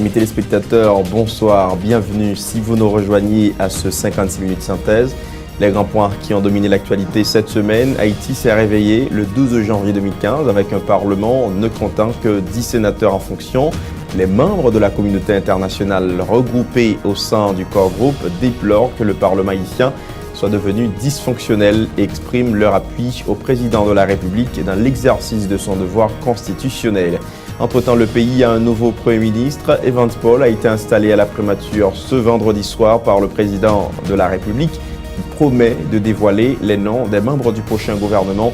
Amis téléspectateurs, bonsoir, bienvenue si vous nous rejoignez à ce 56 minutes synthèse. Les grands points qui ont dominé l'actualité cette semaine, Haïti s'est réveillé le 12 janvier 2015 avec un parlement ne comptant que 10 sénateurs en fonction. Les membres de la communauté internationale regroupés au sein du corps groupe déplorent que le parlement haïtien soit devenu dysfonctionnel et expriment leur appui au président de la République dans l'exercice de son devoir constitutionnel. Entre-temps, le pays a un nouveau Premier ministre. Evans Paul a été installé à la primature ce vendredi soir par le président de la République qui promet de dévoiler les noms des membres du prochain gouvernement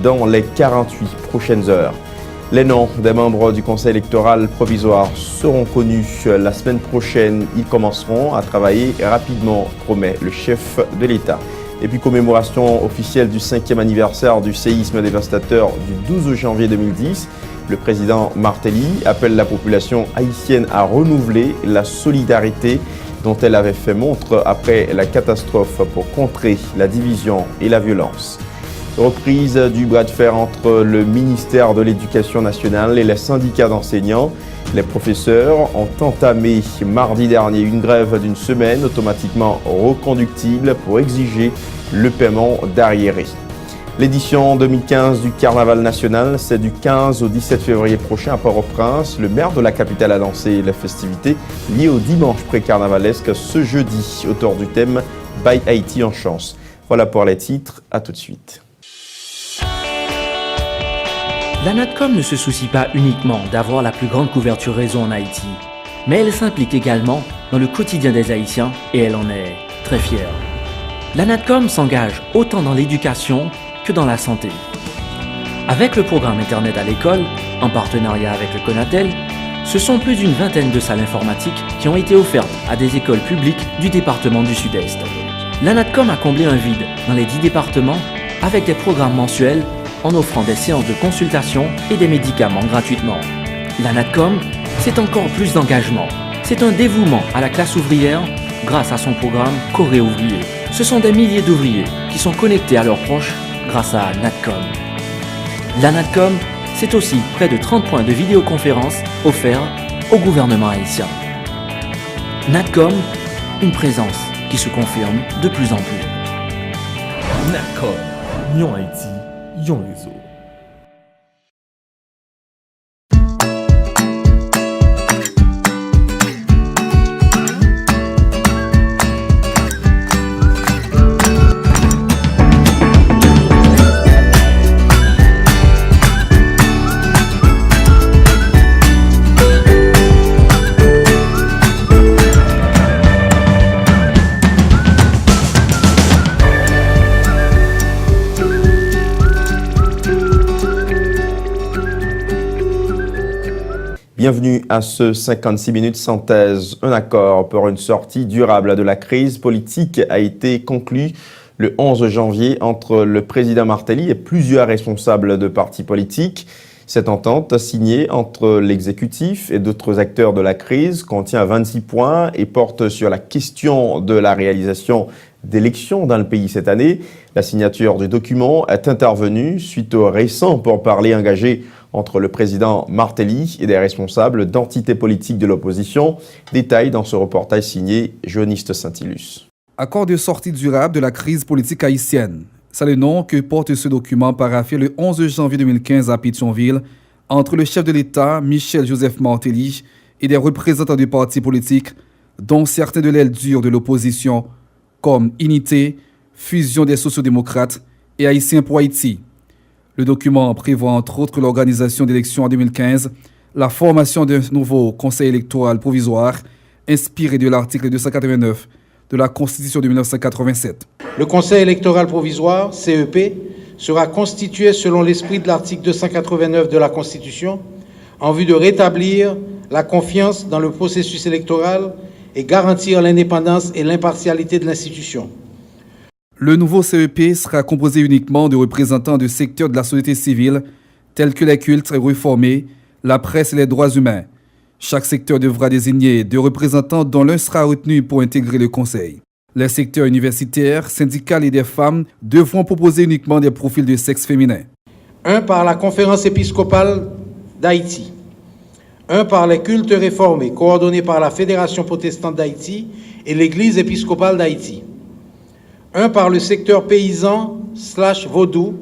dans les 48 prochaines heures. Les noms des membres du Conseil électoral provisoire seront connus la semaine prochaine. Ils commenceront à travailler rapidement, promet le chef de l'État. Et puis commémoration officielle du 5e anniversaire du séisme dévastateur du 12 janvier 2010. Le président Martelly appelle la population haïtienne à renouveler la solidarité dont elle avait fait montre après la catastrophe pour contrer la division et la violence. Reprise du bras de fer entre le ministère de l'Éducation nationale et les syndicats d'enseignants. Les professeurs ont entamé mardi dernier une grève d'une semaine automatiquement reconductible pour exiger le paiement d'arriérés. L'édition 2015 du Carnaval national, c'est du 15 au 17 février prochain à Port-au-Prince. Le maire de la capitale a lancé les festivités liées au dimanche pré-carnavalesque ce jeudi autour du thème « By Haïti en chance ». Voilà pour les titres, à tout de suite. La NATCOM ne se soucie pas uniquement d'avoir la plus grande couverture réseau en Haïti, mais elle s'implique également dans le quotidien des Haïtiens et elle en est très fière. La NATCOM s'engage autant dans l'éducation que dans la santé. Avec le programme Internet à l'école, en partenariat avec le Conatel, ce sont plus d'une vingtaine de salles informatiques qui ont été offertes à des écoles publiques du département du Sud-Est. La NATCOM a comblé un vide dans les 10 départements avec des programmes mensuels en offrant des séances de consultation et des médicaments gratuitement. La NATCOM, c'est encore plus d'engagement. C'est un dévouement à la classe ouvrière grâce à son programme Corée ouvrier. Ce sont des milliers d'ouvriers qui sont connectés à leurs proches grâce à NATCOM. La NATCOM, c'est aussi près de 30 points de vidéoconférence offerts au gouvernement haïtien. NATCOM, une présence qui se confirme de plus en plus. NATCOM, Yon Haïti, Yon réseau. Bienvenue à ce 56 minutes synthèse. Un accord pour une sortie durable de la crise politique a été conclu le 11 janvier entre le président Martelly et plusieurs responsables de partis politiques. Cette entente signée entre l'exécutif et d'autres acteurs de la crise contient 26 points et porte sur la question de la réalisation d'élections dans le pays cette année. La signature du document est intervenue suite au récent pourparlers engagé entre le président Martelly et des responsables d'entités politiques de l'opposition. Détail dans ce reportage signé Joniste Saint-Ilus. Accord de sortie durable de la crise politique haïtienne. C'est le nom que porte ce document paraphié le 11 janvier 2015 à Pétionville entre le chef de l'État, Michel-Joseph Martelly, et des représentants du parti politique, dont certains de l'aile dure de l'opposition, comme Unité, Fusion des sociodémocrates et Haïtiens pour Haïti. Le document prévoit entre autres l'organisation d'élections en 2015, la formation d'un nouveau conseil électoral provisoire inspiré de l'article 289 de la Constitution de 1987. Le conseil électoral provisoire, CEP, sera constitué selon l'esprit de l'article 289 de la Constitution en vue de rétablir la confiance dans le processus électoral et garantir l'indépendance et l'impartialité de l'institution. Le nouveau CEP sera composé uniquement de représentants du secteur de la société civile, tels que les cultes réformés, la presse et les droits humains. Chaque secteur devra désigner deux représentants dont l'un sera retenu pour intégrer le conseil. Les secteurs universitaires, syndicaux et des femmes devront proposer uniquement des profils de sexe féminin. Un par la Conférence épiscopale d'Haïti, Un par les cultes réformés, coordonnés par la Fédération protestante d'Haïti et l'Église épiscopale d'Haïti. Un par le secteur paysan/vaudou,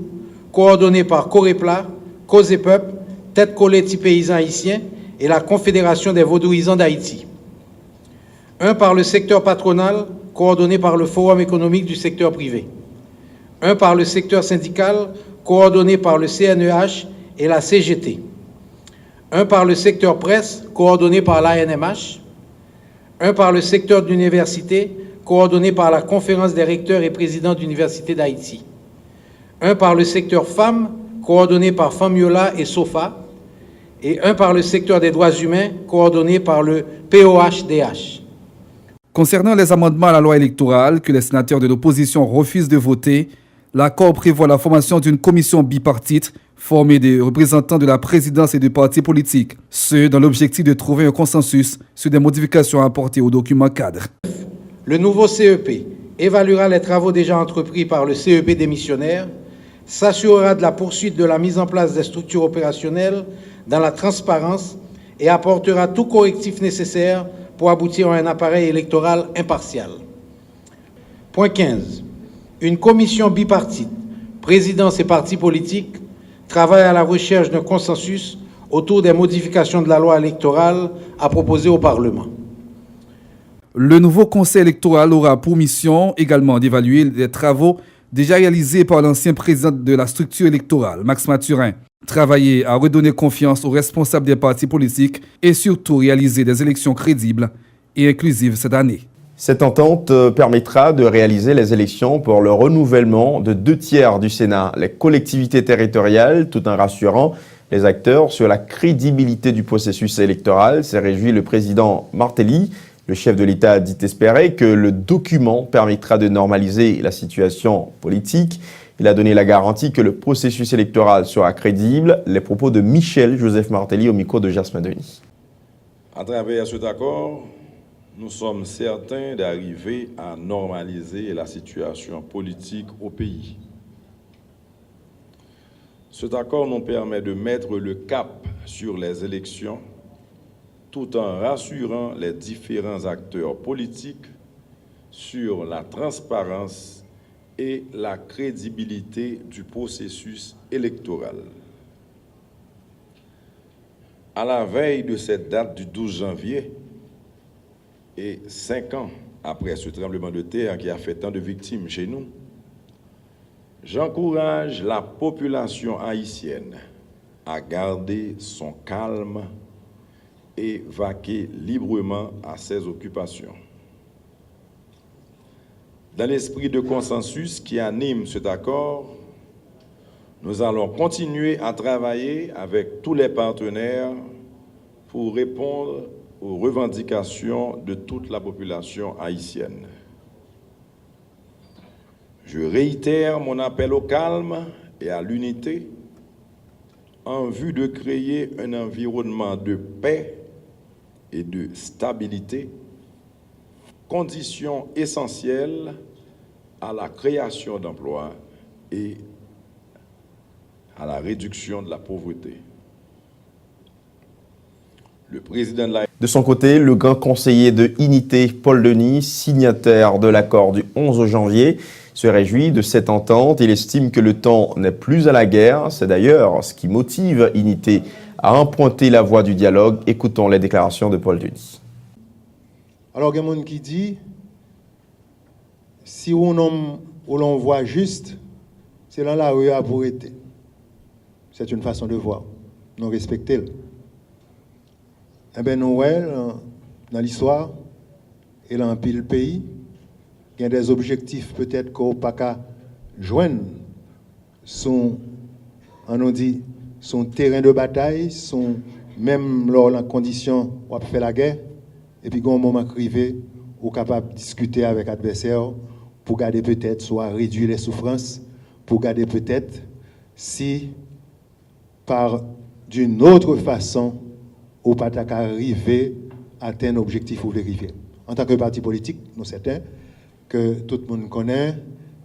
coordonné par Corépla, Cause et Peuple, Tête Collée Ti Paysans Haïtiens et la Confédération des Vaudouisans d'Haïti. Un par le secteur patronal, coordonné par le Forum économique du secteur privé. Un par le secteur syndical, coordonné par le CNEH et la CGT. Un par le secteur presse, coordonné par l'ANMH. Un par le secteur d'université, coordonné par la Conférence des recteurs et présidents d'université d'Haïti. Un par le secteur femmes, coordonné par Famiola et SOFA. Et un par le secteur des droits humains, coordonné par le POHDH. Concernant les amendements à la loi électorale que les sénateurs de l'opposition refusent de voter, l'accord prévoit la formation d'une commission bipartite formée des représentants de la présidence et des partis politiques, ce dans l'objectif de trouver un consensus sur des modifications apportées au document cadre. Le nouveau CEP évaluera les travaux déjà entrepris par le CEP démissionnaire, s'assurera de la poursuite de la mise en place des structures opérationnelles dans la transparence et apportera tout correctif nécessaire pour aboutir à un appareil électoral impartial. Point 15. Une commission bipartite, présidence et partis politiques, travaille à la recherche d'un consensus autour des modifications de la loi électorale à proposer au Parlement. Le nouveau conseil électoral aura pour mission également d'évaluer les travaux déjà réalisés par l'ancien président de la structure électorale, Max Mathurin, travailler à redonner confiance aux responsables des partis politiques et surtout réaliser des élections crédibles et inclusives cette année. Cette entente permettra de réaliser les élections pour le renouvellement de 2/3 du Sénat, les collectivités territoriales, tout en rassurant les acteurs sur la crédibilité du processus électoral. S'est réjoui le président Martelly. Le chef de l'État dit espérer que le document permettra de normaliser la situation politique. Il a donné la garantie que le processus électoral sera crédible. Les propos de Michel-Joseph Martelly au micro de Jasmin Denis. À travers cet accord, nous sommes certains d'arriver à normaliser la situation politique au pays. Cet accord nous permet de mettre le cap sur les élections tout en rassurant les différents acteurs politiques sur la transparence et la crédibilité du processus électoral. À la veille de cette date du 12 janvier, et 5 ans après ce tremblement de terre qui a fait tant de victimes chez nous, j'encourage la population haïtienne à garder son calme et vaquer librement à ses occupations. Dans l'esprit de consensus qui anime cet accord, nous allons continuer à travailler avec tous les partenaires pour répondre aux revendications de toute la population haïtienne. Je réitère mon appel au calme et à l'unité en vue de créer un environnement de paix et de stabilité, condition essentielle à la création d'emplois et à la réduction de la pauvreté. Le président de son côté, le grand conseiller de Unité, Paul Denis, signataire de l'accord du 11 janvier, se réjouit de cette entente. Il estime que le temps n'est plus à la guerre. C'est d'ailleurs ce qui motive Unité à emprunter la voie du dialogue. Écoutons les déclarations de Paul Denis. Alors, il y a quelqu'un qui dit, si on homme ou l'on voit juste, c'est dans la rue à pour être. C'est une façon de voir. Nous respectons. Eh bien, nous, dans l'histoire, et dans le pays, il y a des objectifs peut-être qu'on n'a pas qu'à joindre son terrain de bataille, son, même lors de la condition où on fait la guerre, et puis quand un moment arrivé, on est capable de discuter avec l'adversaire pour garder peut-être, soit réduire les souffrances, pour garder peut-être, si par d'une autre façon, ou pas arriver à atteindre l'objectif ou vérifier. En tant que parti politique, nous sommes certains que tout le monde connaît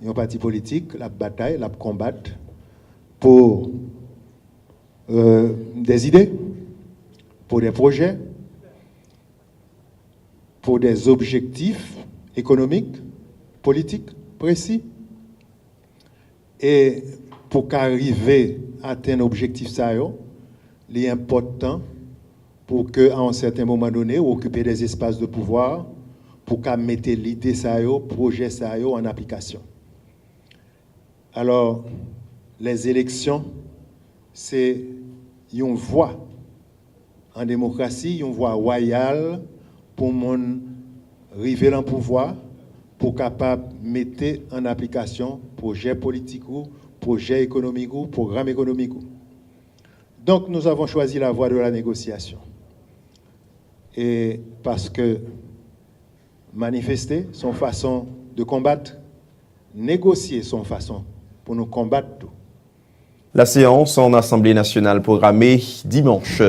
un parti politique, la bataille, la combattre pour des idées, pour des projets, pour des objectifs économiques, politiques précis. Et pour qu'arriver à atteindre l'objectif, il est important pour qu'à un certain moment donné, occuper des espaces de pouvoir, pour qu'à mettre l'idée, projet en application. Alors, les élections, c'est une voie en démocratie, une voie royale pour mon arriver dans le pouvoir, pour capable mettre en application projet politique, projet économique, programme économique. Donc, nous avons choisi la voie de la négociation. Et parce que manifester, son façon de combattre, négocier, son façon pour nous combattre tout. La séance en Assemblée nationale programmée dimanche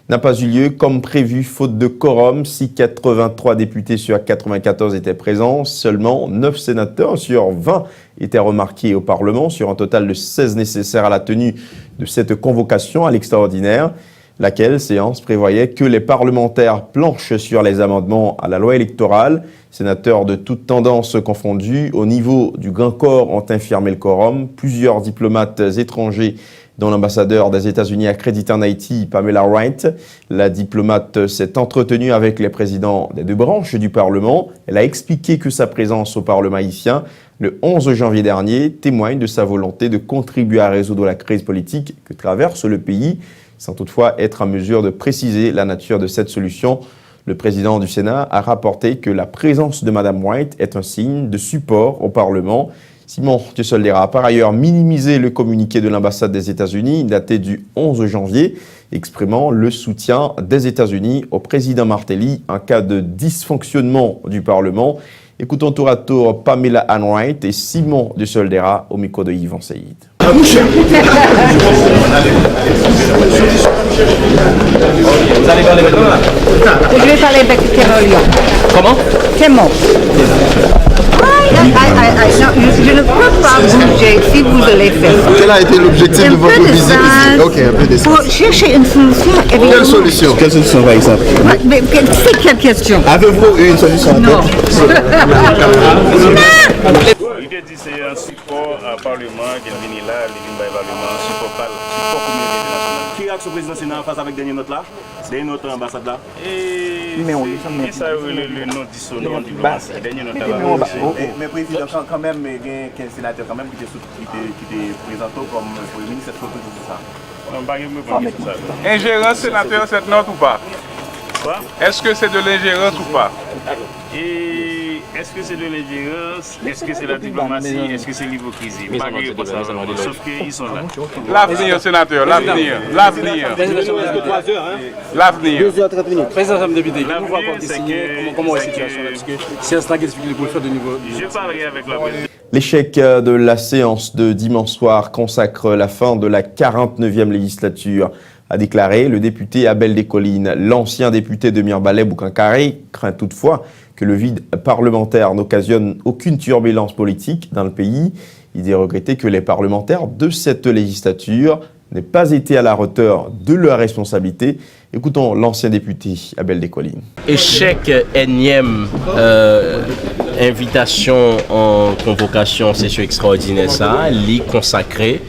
n'a pas eu lieu comme prévu, faute de quorum. Si 83 députés sur 94 étaient présents, seulement 9 sénateurs sur 20 étaient remarqués au Parlement, sur un total de 16 nécessaires à la tenue de cette convocation à l'extraordinaire, laquelle séance prévoyait que les parlementaires planchent sur les amendements à la loi électorale. Sénateurs de toutes tendances confondues, au niveau du grand corps ont infirmé le quorum. Plusieurs diplomates étrangers, dont l'ambassadeur des États-Unis accrédité en Haïti, Pamela Wright. La diplomate s'est entretenue avec les présidents des deux branches du Parlement. Elle a expliqué que sa présence au Parlement haïtien le 11 janvier dernier témoigne de sa volonté de contribuer à résoudre la crise politique que traverse le pays, sans toutefois être en mesure de préciser la nature de cette solution. Le président du Sénat a rapporté que la présence de Mme Wright est un signe de support au Parlement. Simon Tiosoldera a par ailleurs minimisé le communiqué de l'ambassade des États-Unis daté du 11 janvier, exprimant le soutien des États-Unis au président Martelly en cas de dysfonctionnement du Parlement. Écoutons tour à tour Pamela Ann Wright et Simon Tiosoldera au micro de Yvan Saïd. Vous allez parler maintenant là? Je vais parler avec Kémolion. Comment? Kémon. Non, je ne peux pas bouger si vous allez faire. Quel a été l'objectif de votre visite ici? Ok, un peu d'espace. Pour chercher une solution. Quelle solution? Quelle solution par exemple? Mais c'est quelle question? Avez-vous eu une solution? Non. L'idée dit c'est un support à Parlement qui est venu là, il vient au Parlement, support communauté internationale. Qui réaction président Sénat en face avec dernier note là? Dernier note ambassade là? Mais on dit ça le nom dissonant du diplomatie. Dernier note là. Mais président quand même, il y a 15 sénateurs quand même qui étaient présentés comme Premier ministre, cette photo tout ça. On va me prendre ça. Ingérence sénateur cette note ou pas? Quoi? Est-ce que c'est de l'ingérence ou pas? Et est-ce que c'est de l'ingérence? Est-ce que c'est la diplomatie? Est-ce que c'est l'hypocrisie? Pas que ça, sauf qu'ils sont là. L'avenir, sénateur, l'avenir. L'avenir. 2h30 minutes. Président de député, comment est la situation là? Parce que c'est un stade expliqué pour le faire de niveau. Je parlerai avec la présidente. L'échec de la séance de dimanche soir consacre la fin de la 49e législature, a déclaré le député Abel Descollines. L'ancien député de Mirbalais Boukankare craint toutefois que le vide parlementaire n'occasionne aucune turbulence politique dans le pays. Il est regretté que les parlementaires de cette législature n'aient pas été à la hauteur de leurs responsabilités. Écoutons l'ancien député Abel Descollines. Échec énième invitation en convocation session extraordinaire, ça, l'y consacré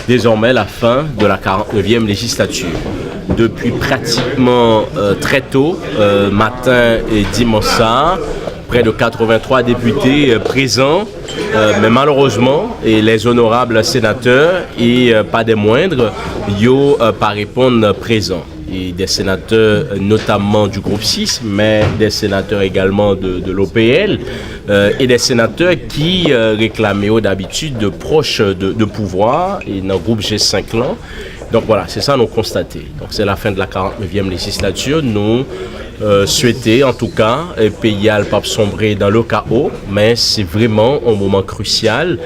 désormais la fin de la 49e législature. Depuis pratiquement très tôt, matin et dimanche soir, près de 83 députés présents, mais malheureusement, et les honorables sénateurs, et pas des moindres, yo pas répondre présents. Et des sénateurs notamment du groupe 6, mais des sénateurs également de l'OPL, et des sénateurs qui réclamaient d'habitude de proches de pouvoir, et dans le groupe G5 là. Donc voilà, c'est ça nous constater. Donc c'est la fin de la 49e législature. Nous souhaitons en tout cas, pays à pas sombrer dans le chaos, mais c'est vraiment un moment crucial.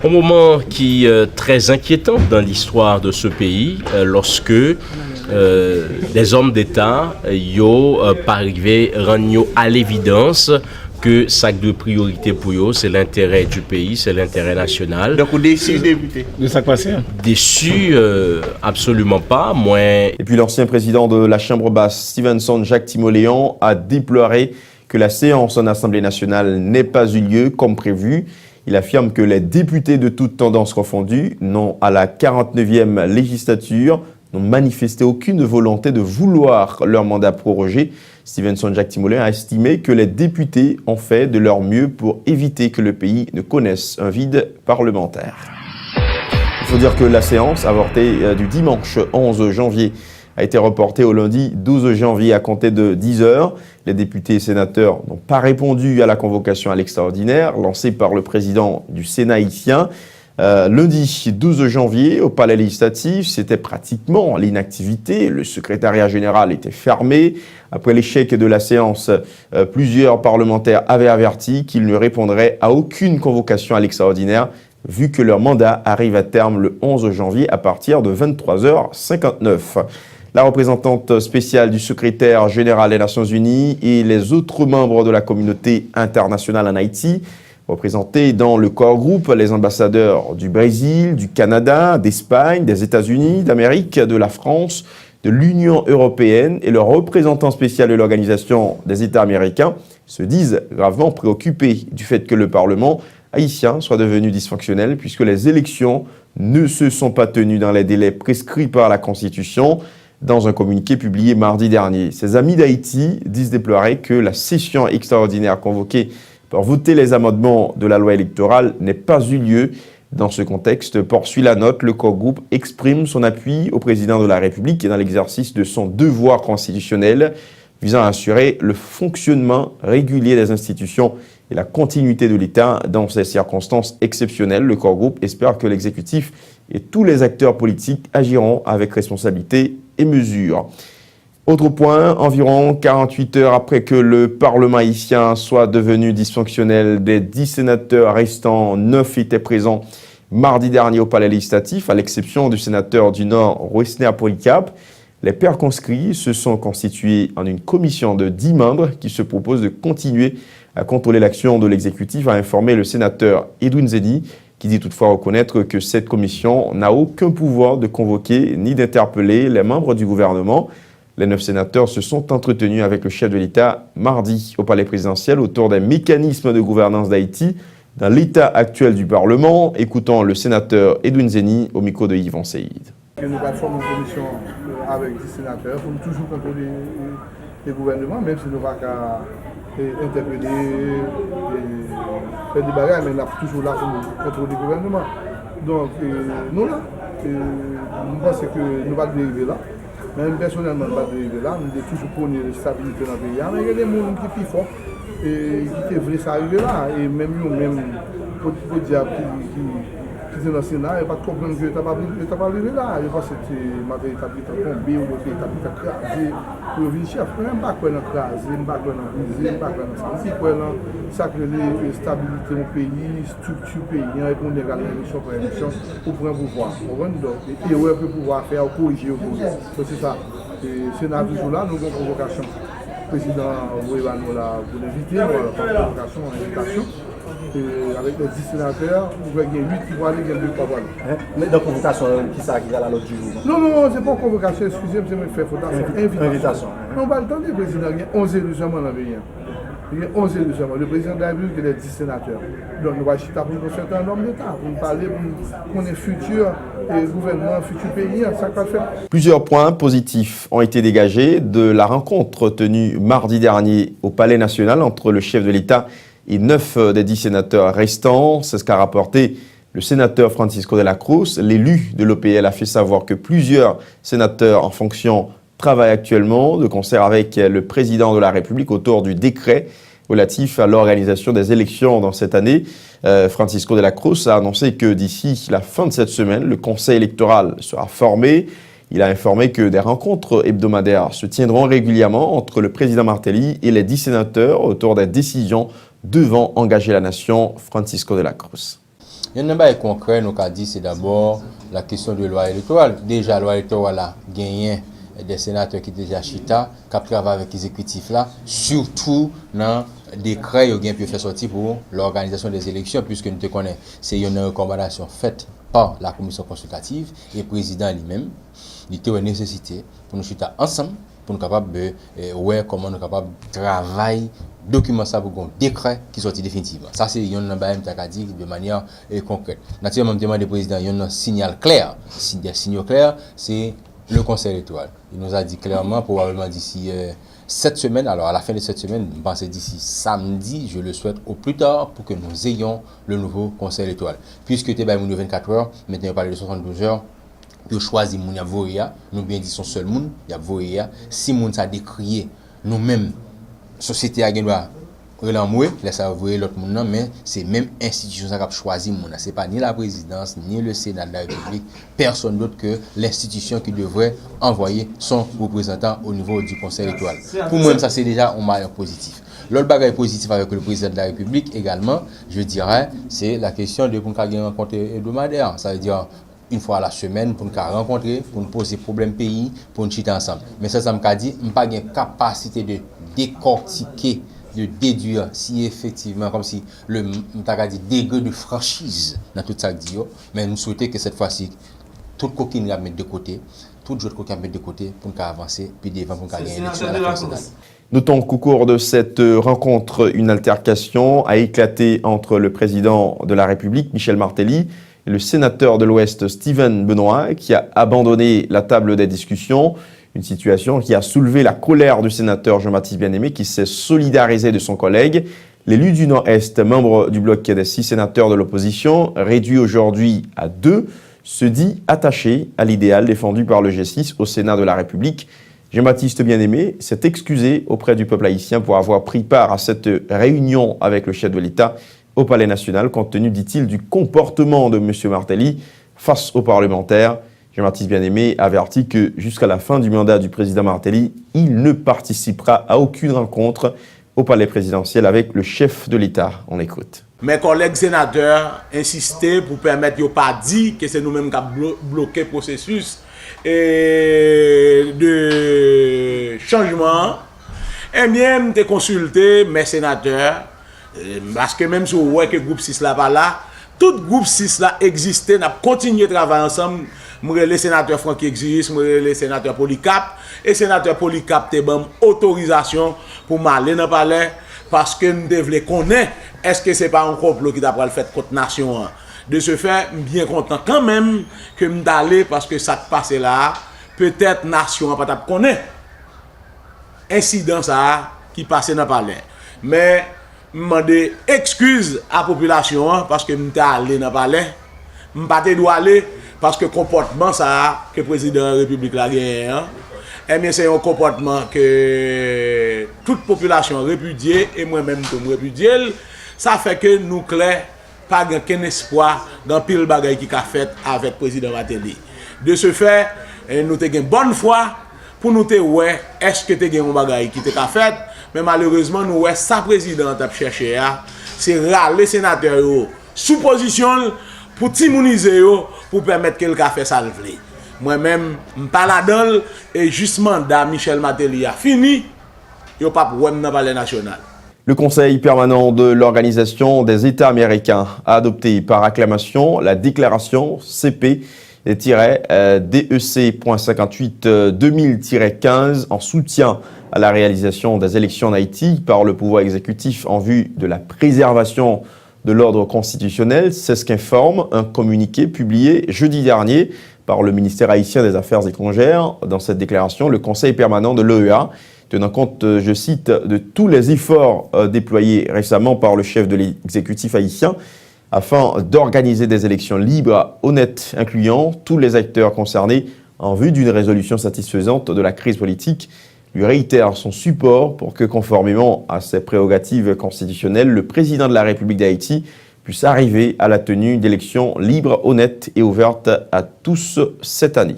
Un moment qui est très inquiétant dans l'histoire de ce pays, lorsque des hommes d'État, pas arrivé rendre à l'évidence que ça de priorité pour eux, c'est l'intérêt du pays, c'est l'intérêt national. Donc, vous déçu, député, de ça passer? Déçu, absolument pas. Et puis l'ancien président de la Chambre basse, Stevenson Jacques Timoléon, a déploré que la séance en Assemblée nationale n'ait pas eu lieu comme prévu. Il affirme que les députés de toutes tendances confondues n'ont, à la 49e législature, n'ont manifesté aucune volonté de vouloir leur mandat prorogé. Stevenson Jacques Timoléon a estimé que les députés ont fait de leur mieux pour éviter que le pays ne connaisse un vide parlementaire. Il faut dire que la séance avortée du dimanche 11 janvier a été reportée au lundi 12 janvier à compter de 10h. Les députés et sénateurs n'ont pas répondu à la convocation à l'extraordinaire lancée par le président du Sénat haïtien. Lundi 12 janvier, au Palais législatif, c'était pratiquement l'inactivité. Le secrétariat général était fermé. Après l'échec de la séance, plusieurs parlementaires avaient averti qu'ils ne répondraient à aucune convocation à l'extraordinaire, vu que leur mandat arrive à terme le 11 janvier à partir de 23h59. La représentante spéciale du secrétaire général des Nations Unies et les autres membres de la communauté internationale en Haïti, représentés dans le corps groupe, les ambassadeurs du Brésil, du Canada, d'Espagne, des États-Unis, d'Amérique, de la France, de l'Union européenne et le représentant spécial de l'Organisation des États américains se disent gravement préoccupés du fait que le Parlement haïtien soit devenu dysfonctionnel puisque les élections ne se sont pas tenues dans les délais prescrits par la Constitution. Dans un communiqué publié mardi dernier, ses amis d'Haïti disent déplorer que la session extraordinaire convoquée pour voter les amendements de la loi électorale n'ait pas eu lieu. Dans ce contexte, poursuit la note, le corps groupe exprime son appui au président de la République et dans l'exercice de son devoir constitutionnel visant à assurer le fonctionnement régulier des institutions et la continuité de l'État dans ces circonstances exceptionnelles. Le corps groupe espère que l'exécutif et tous les acteurs politiques agiront avec responsabilité et mesure. Autre point, environ 48 heures après que le Parlement haïtien soit devenu dysfonctionnel, des 10 sénateurs restants, 9 étaient présents mardi dernier au Palais législatif, à l'exception du sénateur du Nord, Wesner Polycarpe. Les pairs conscrits se sont constitués en une commission de 10 membres qui se propose de continuer à contrôler l'action de l'exécutif, a informé le sénateur Edwin Zedi, qui dit toutefois reconnaître que cette commission n'a aucun pouvoir de convoquer ni d'interpeller les membres du gouvernement. Les 9 sénateurs se sont entretenus avec le chef de l'État mardi au palais présidentiel autour des mécanismes de gouvernance d'Haïti dans l'état actuel du Parlement. Écoutons le sénateur Edwin Zeni au micro de Yvon Seïd. Nous avons formé une commission avec 10 sénateurs pour toujours contrôler le gouvernement, même si nous ne pouvons pas interpeller, faire des bagages, mais nous sommes toujours là pour contrôler le gouvernement. Donc, nous là, nous pensons que nous ne pouvons pas arriver là. Même personnellement, nous ne pouvons pas arriver là. Nous devons toujours prôner la stabilité dans le pays. Mais il y a des gens qui sont plus forts et qui veulent arriver là. Et même nous, pour dire qui sont dans le Sénat, il n'y a pas de problème que tu n'as pas arrivé là. Je pense que c'est ma véritable tombée ou le véritable crasé pour venir chef. Je ne sais pas quoi dans crasé, je ne sais pas quoi dans brisé, je ne sais pas quoi dans ça. C'est quoi dans la stabilité du pays, structure pays, répondre à l'élection pour élection pour prendre le pouvoir. Et ouais, pour pouvoir faire corriger au pouvoir. C'est ça. Le Sénat toujours là, nous avons une convocation. Le président Ouévano là pour l'inviter, convocation, invitation. Avec les 10 sénateurs, vous voyez 8 qui vont aller, il y a 2 qui vont aller. Mais dans la convocation, qui ça qui va à l'autre du jour? Non, c'est pas convocation, excusez-moi, c'est une invitation. On va attendre le président, il y a 11 élus seulement dans le pays. Il y a 11 élus seulement. Le président de la République, il y a 10 sénateurs. Donc nous allons chiter pour un certain nombre d'États, pour nous parler, pour qu'on ait futur gouvernement, futur pays, ça va faire. Plusieurs points positifs ont été dégagés de la rencontre tenue mardi dernier au Palais national entre le chef de l'État et 9 des 10 sénateurs restants. C'est ce qu'a rapporté le sénateur Francisco de la Cruz. L'élu de l'OPL a fait savoir que plusieurs sénateurs en fonction travaillent actuellement de concert avec le président de la République autour du décret relatif à l'organisation des élections dans cette année. Francisco de la Cruz a annoncé que d'ici la fin de cette semaine, le conseil électoral sera formé. Il a informé que des rencontres hebdomadaires se tiendront régulièrement entre le président Martelly et les 10 sénateurs autour des décisions devant engager la nation. Francisco de la Cruz. Il y a un débat concret, nous avons dit, c'est d'abord la question de la loi électorale. Déjà, la loi électorale a gagné des sénateurs qui déjà chita, qui travaillent avec l'exécutif là, surtout dans décret qui ont pu faire sortir pour l'organisation des élections, puisque nous te connaissons, c'est une recommandation faite par la commission consultative et le président lui-même. Il était une nécessité pour nous chuter ensemble, pour nous capables de voir comment nous capables de travailler, documenter ça pour un décret qui sortit définitivement. Ça, c'est un dit de manière concrète. Naturellement, je demande au président, il y a un signal clair. Des signaux clairs, c'est le Conseil électoral. Il nous a dit clairement, probablement d'ici cette semaine, alors à la fin de cette semaine, je pense d'ici samedi, je le souhaite au plus tard pour que nous ayons le nouveau Conseil électoral. Puisque tu es 24 heures, maintenant on parle de 72 heures, puis on choisit moun ya voya, nous bien dit son seul moun, ya voya, si moun ça décrié, nous-mêmes, société a gagné relanmoué, laisse avouer l'autre moun, mais c'est même institution qui a choisi moun. C'est pas ni la présidence, ni le Sénat de la République, personne d'autre que l'institution qui devrait envoyer son représentant au niveau du Conseil électoral. Pour moi, ça c'est déjà un maillon positif. L'autre bagage positif avec le président de la République également, je dirais, c'est la question de pour une rencontre hebdomadaire. Ça veut dire une fois à la semaine pour nous rencontrer, pour nous poser problème pays, pour nous chiter ensemble. Mais ça me dit, je n'ai pas une capacité de décortiquer, de déduire si effectivement, comme si le degré de franchise dans tout ça que dit, mais nous souhaitons que cette fois-ci, toute coquine la mettre de côté, toute autre coquine la mettre de côté pour nous avancer, puis devant pour nous gagner l'élection à la présidentielle. Notons qu'au cours de cette rencontre, une altercation a éclaté entre le président de la République, Michel Martelly, et le sénateur de l'Ouest, Steven Benoît, qui a abandonné la table des discussions. Une situation qui a soulevé la colère du sénateur Jean-Baptiste Bien-Aimé, qui s'est solidarisé de son collègue. L'élu du Nord-Est, membre du bloc des 6 sénateurs de l'opposition, réduit aujourd'hui à 2, se dit attaché à l'idéal défendu par le G6 au Sénat de la République. Jean-Baptiste Bien-Aimé s'est excusé auprès du peuple haïtien pour avoir pris part à cette réunion avec le chef de l'État au Palais national, compte tenu, dit-il, du comportement de M. Martelly face aux parlementaires. Jean-Baptiste Bien-Aimé avertit que jusqu'à la fin du mandat du président Martelly, il ne participera à aucune rencontre au palais présidentiel avec le chef de l'État. On écoute. Mes collègues sénateurs insistaient pour permettre de ne pas dire que c'est nous-mêmes qui avons bloqué le processus de changement. Et bien, j'ai consulté mes sénateurs, parce que même si vous voyez que le groupe 6 là pas là, tout le groupe 6 là existait, n'a continué de travailler ensemble. Les sénateurs Franck existe, les sénateurs Polycap, et sénateur Polycap te bon autorisation pour m'aller dans le palais parce que nous devons connaître est-ce que c'est pas un complot qui t'a fait contre la nation. De ce fait, bien content quand même que nous d'aller parce que ça te passe là, peut-être nation pas t'a connaître incident ça qui passait dans le palais. Mais demander excuse à la population parce que nous allé dans le palais, nous pas doit aller parce que le comportement ça que le président de la République a gagné, eh bien c'est un comportement que toute population répudie et moi-même comme répudie. Ça fait que nous clair pas aucun espoir dans pile bagaille qui a fait avec le président Martelly. De ce fait, nous avons une bonne foi pour nous dire ouais, est-ce que tu as un bagaille qui t'a fait, mais malheureusement nous ouais sa président a cherché c'est râler sénateur sous position pour t'immuniser pour permettre que le café ça le vle. Moi-même, je parle là-dedans et justement, Michel Martelly a fini, il n'y a pas de problème dans le palais national. Le Conseil permanent de l'Organisation des États américains a adopté par acclamation la déclaration CP-DEC.58-2000-15 en soutien à la réalisation des élections en Haïti par le pouvoir exécutif en vue de la préservation de l'ordre constitutionnel. C'est ce qu'informe un communiqué publié jeudi dernier par le ministère haïtien des Affaires étrangères. Dans cette déclaration, le Conseil permanent de l'OEA, tenant compte, je cite, de tous les efforts déployés récemment par le chef de l'exécutif haïtien afin d'organiser des élections libres, honnêtes, incluant tous les acteurs concernés en vue d'une résolution satisfaisante de la crise politique, lui réitère son support pour que, conformément à ses prérogatives constitutionnelles, le président de la République d'Haïti puisse arriver à la tenue d'élections libres, honnêtes et ouvertes à tous cette année.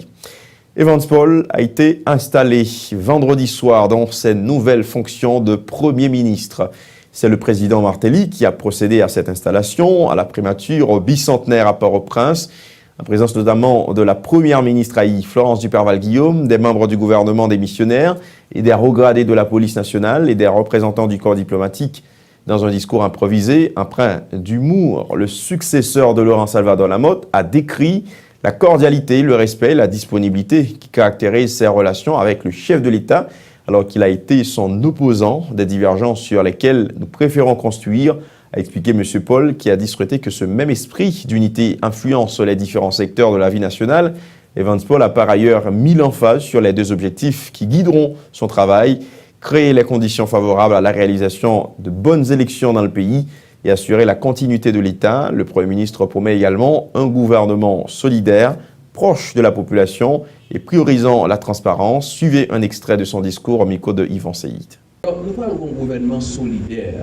Evans Paul a été installé vendredi soir dans ses nouvelles fonctions de Premier ministre. C'est le président Martelly qui a procédé à cette installation à la primature bicentenaire à Port-au-Prince. en présence notamment de la première ministre haï, Florence Duperval-Guillaume, des membres du gouvernement démissionnaire et des hauts gradés de la police nationale et des représentants du corps diplomatique. Dans un discours improvisé, empreint d'humour, le successeur de Laurent Salvador Lamotte a décrit la cordialité, le respect et la disponibilité qui caractérisent ses relations avec le chef de l'État, alors qu'il a été son opposant, des divergences sur lesquelles nous préférons construire, a expliqué M. Paul, qui a dit souhaiter que ce même esprit d'unité influence les différents secteurs de la vie nationale. Evans Paul a par ailleurs mis l'emphase sur les deux objectifs qui guideront son travail: créer les conditions favorables à la réalisation de bonnes élections dans le pays et assurer la continuité de l'État. Le Premier ministre promet également un gouvernement solidaire, proche de la population et priorisant la transparence. Suivez un extrait de son discours au micro de Yvan Seyid. Nous parlons d'un gouvernement solidaire.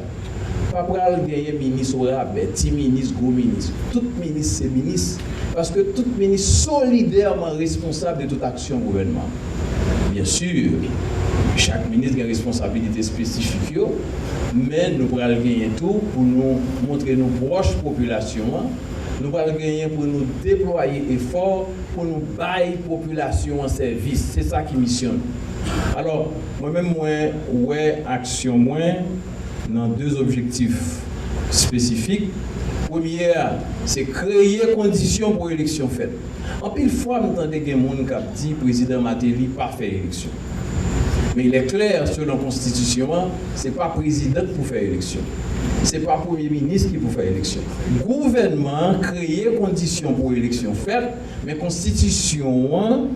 Pas pour gagner ministre au rabais, petit ministre, gros ministre. Tout ministre, c'est ministre. Parce que tout ministre solidairement responsable de toute action gouvernement. Bien sûr, chaque ministre a une responsabilité spécifique, mais nous pourrons gagner tout pour nous montrer nos proches populations. Nous pourrons gagner pour nous déployer efforts, pour nous bailler population en service. C'est ça qui missionne. Alors, moi-même, action dans deux objectifs spécifiques. Premier, c'est créer conditions pour l'élection faite. En pile fois, nous entendons des gens qui disent que le président Martelly n'a pas fait l'élection. Mais il est clair sur la Constitution, ce n'est pas le président pour faire l'élection. Ce n'est pas le Premier ministre qui peut faire l'élection. Le gouvernement crée conditions pour l'élection faite, mais la Constitution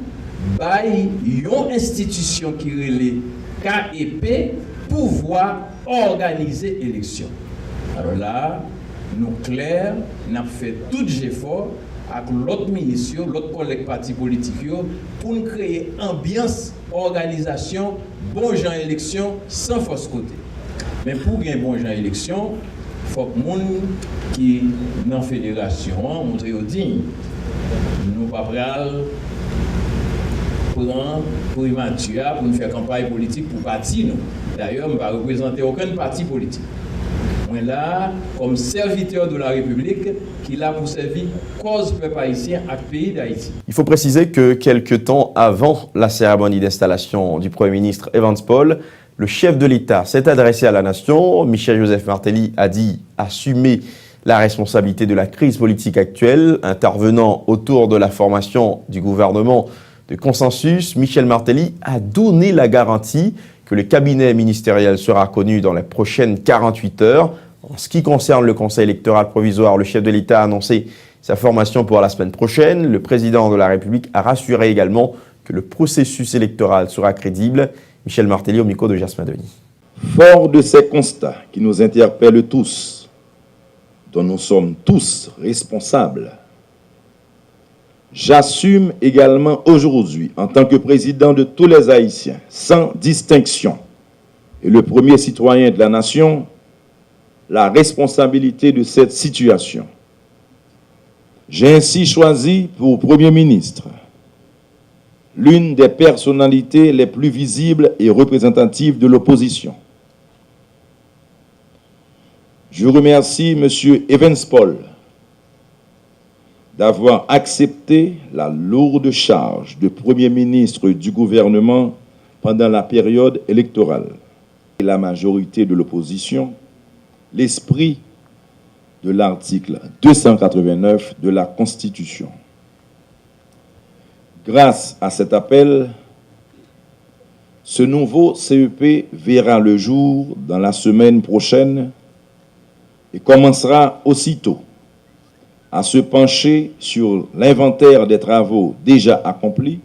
baille une institution qui relève KEP pour pouvoir organiser l'élection. Alors là, nous clairs, nous avons fait tout effort avec l'autre ministre, l'autre collègue parti politique, pour nous créer ambiance, organisation, bon gens élection sans fausse côté. Mais pour gagner bon gens élection, il faut que les gens qui sont dans la fédération montrent digne. Nous ne pouvons pas prendre primature pour nous faire campagne politique pour parti. D'ailleurs, je ne vais pas représenter aucun parti politique. Moi là, comme serviteur de la République, qui l'a pour servir cause peuple haïtien à pays d'Haïti. Il faut préciser que quelques temps avant la cérémonie d'installation du Premier ministre Evans Paul, le chef de l'État s'est adressé à la nation. Michel-Joseph Martelly a dit assumer la responsabilité de la crise politique actuelle, intervenant autour de la formation du gouvernement de consensus. Michel Martelly a donné la garantie que le cabinet ministériel sera connu dans les prochaines 48 heures. En ce qui concerne le Conseil électoral provisoire, le chef de l'État a annoncé sa formation pour la semaine prochaine. Le président de la République a rassuré également que le processus électoral sera crédible. Michel Martelly au micro de Jasmin Denis. Fort de ces constats qui nous interpellent tous, dont nous sommes tous responsables, j'assume également aujourd'hui, en tant que président de tous les Haïtiens, sans distinction, et le premier citoyen de la nation, la responsabilité de cette situation. J'ai ainsi choisi pour Premier ministre l'une des personnalités les plus visibles et représentatives de l'opposition. Je remercie M. Evans Paul d'avoir accepté la lourde charge de Premier ministre du gouvernement pendant la période électorale. Et la majorité de l'opposition, l'esprit de l'article 289 de la Constitution. Grâce à cet appel, ce nouveau CEP verra le jour dans la semaine prochaine et commencera aussitôt à se pencher sur l'inventaire des travaux déjà accomplis,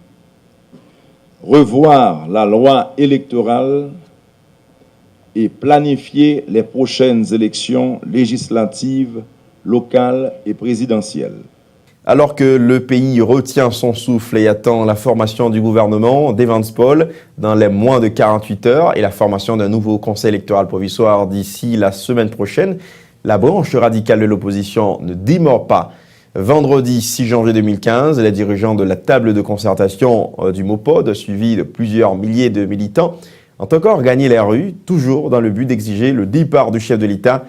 revoir la loi électorale et planifier les prochaines élections législatives, locales et présidentielles. Alors que le pays retient son souffle et attend la formation du gouvernement d'Evans Paul dans les moins de 48 heures et la formation d'un nouveau conseil électoral provisoire d'ici la semaine prochaine, la branche radicale de l'opposition ne démord pas. Vendredi 6 janvier 2015, les dirigeants de la table de concertation du MOPOD, suivis de plusieurs milliers de militants, ont encore gagné les rues, toujours dans le but d'exiger le départ du chef de l'État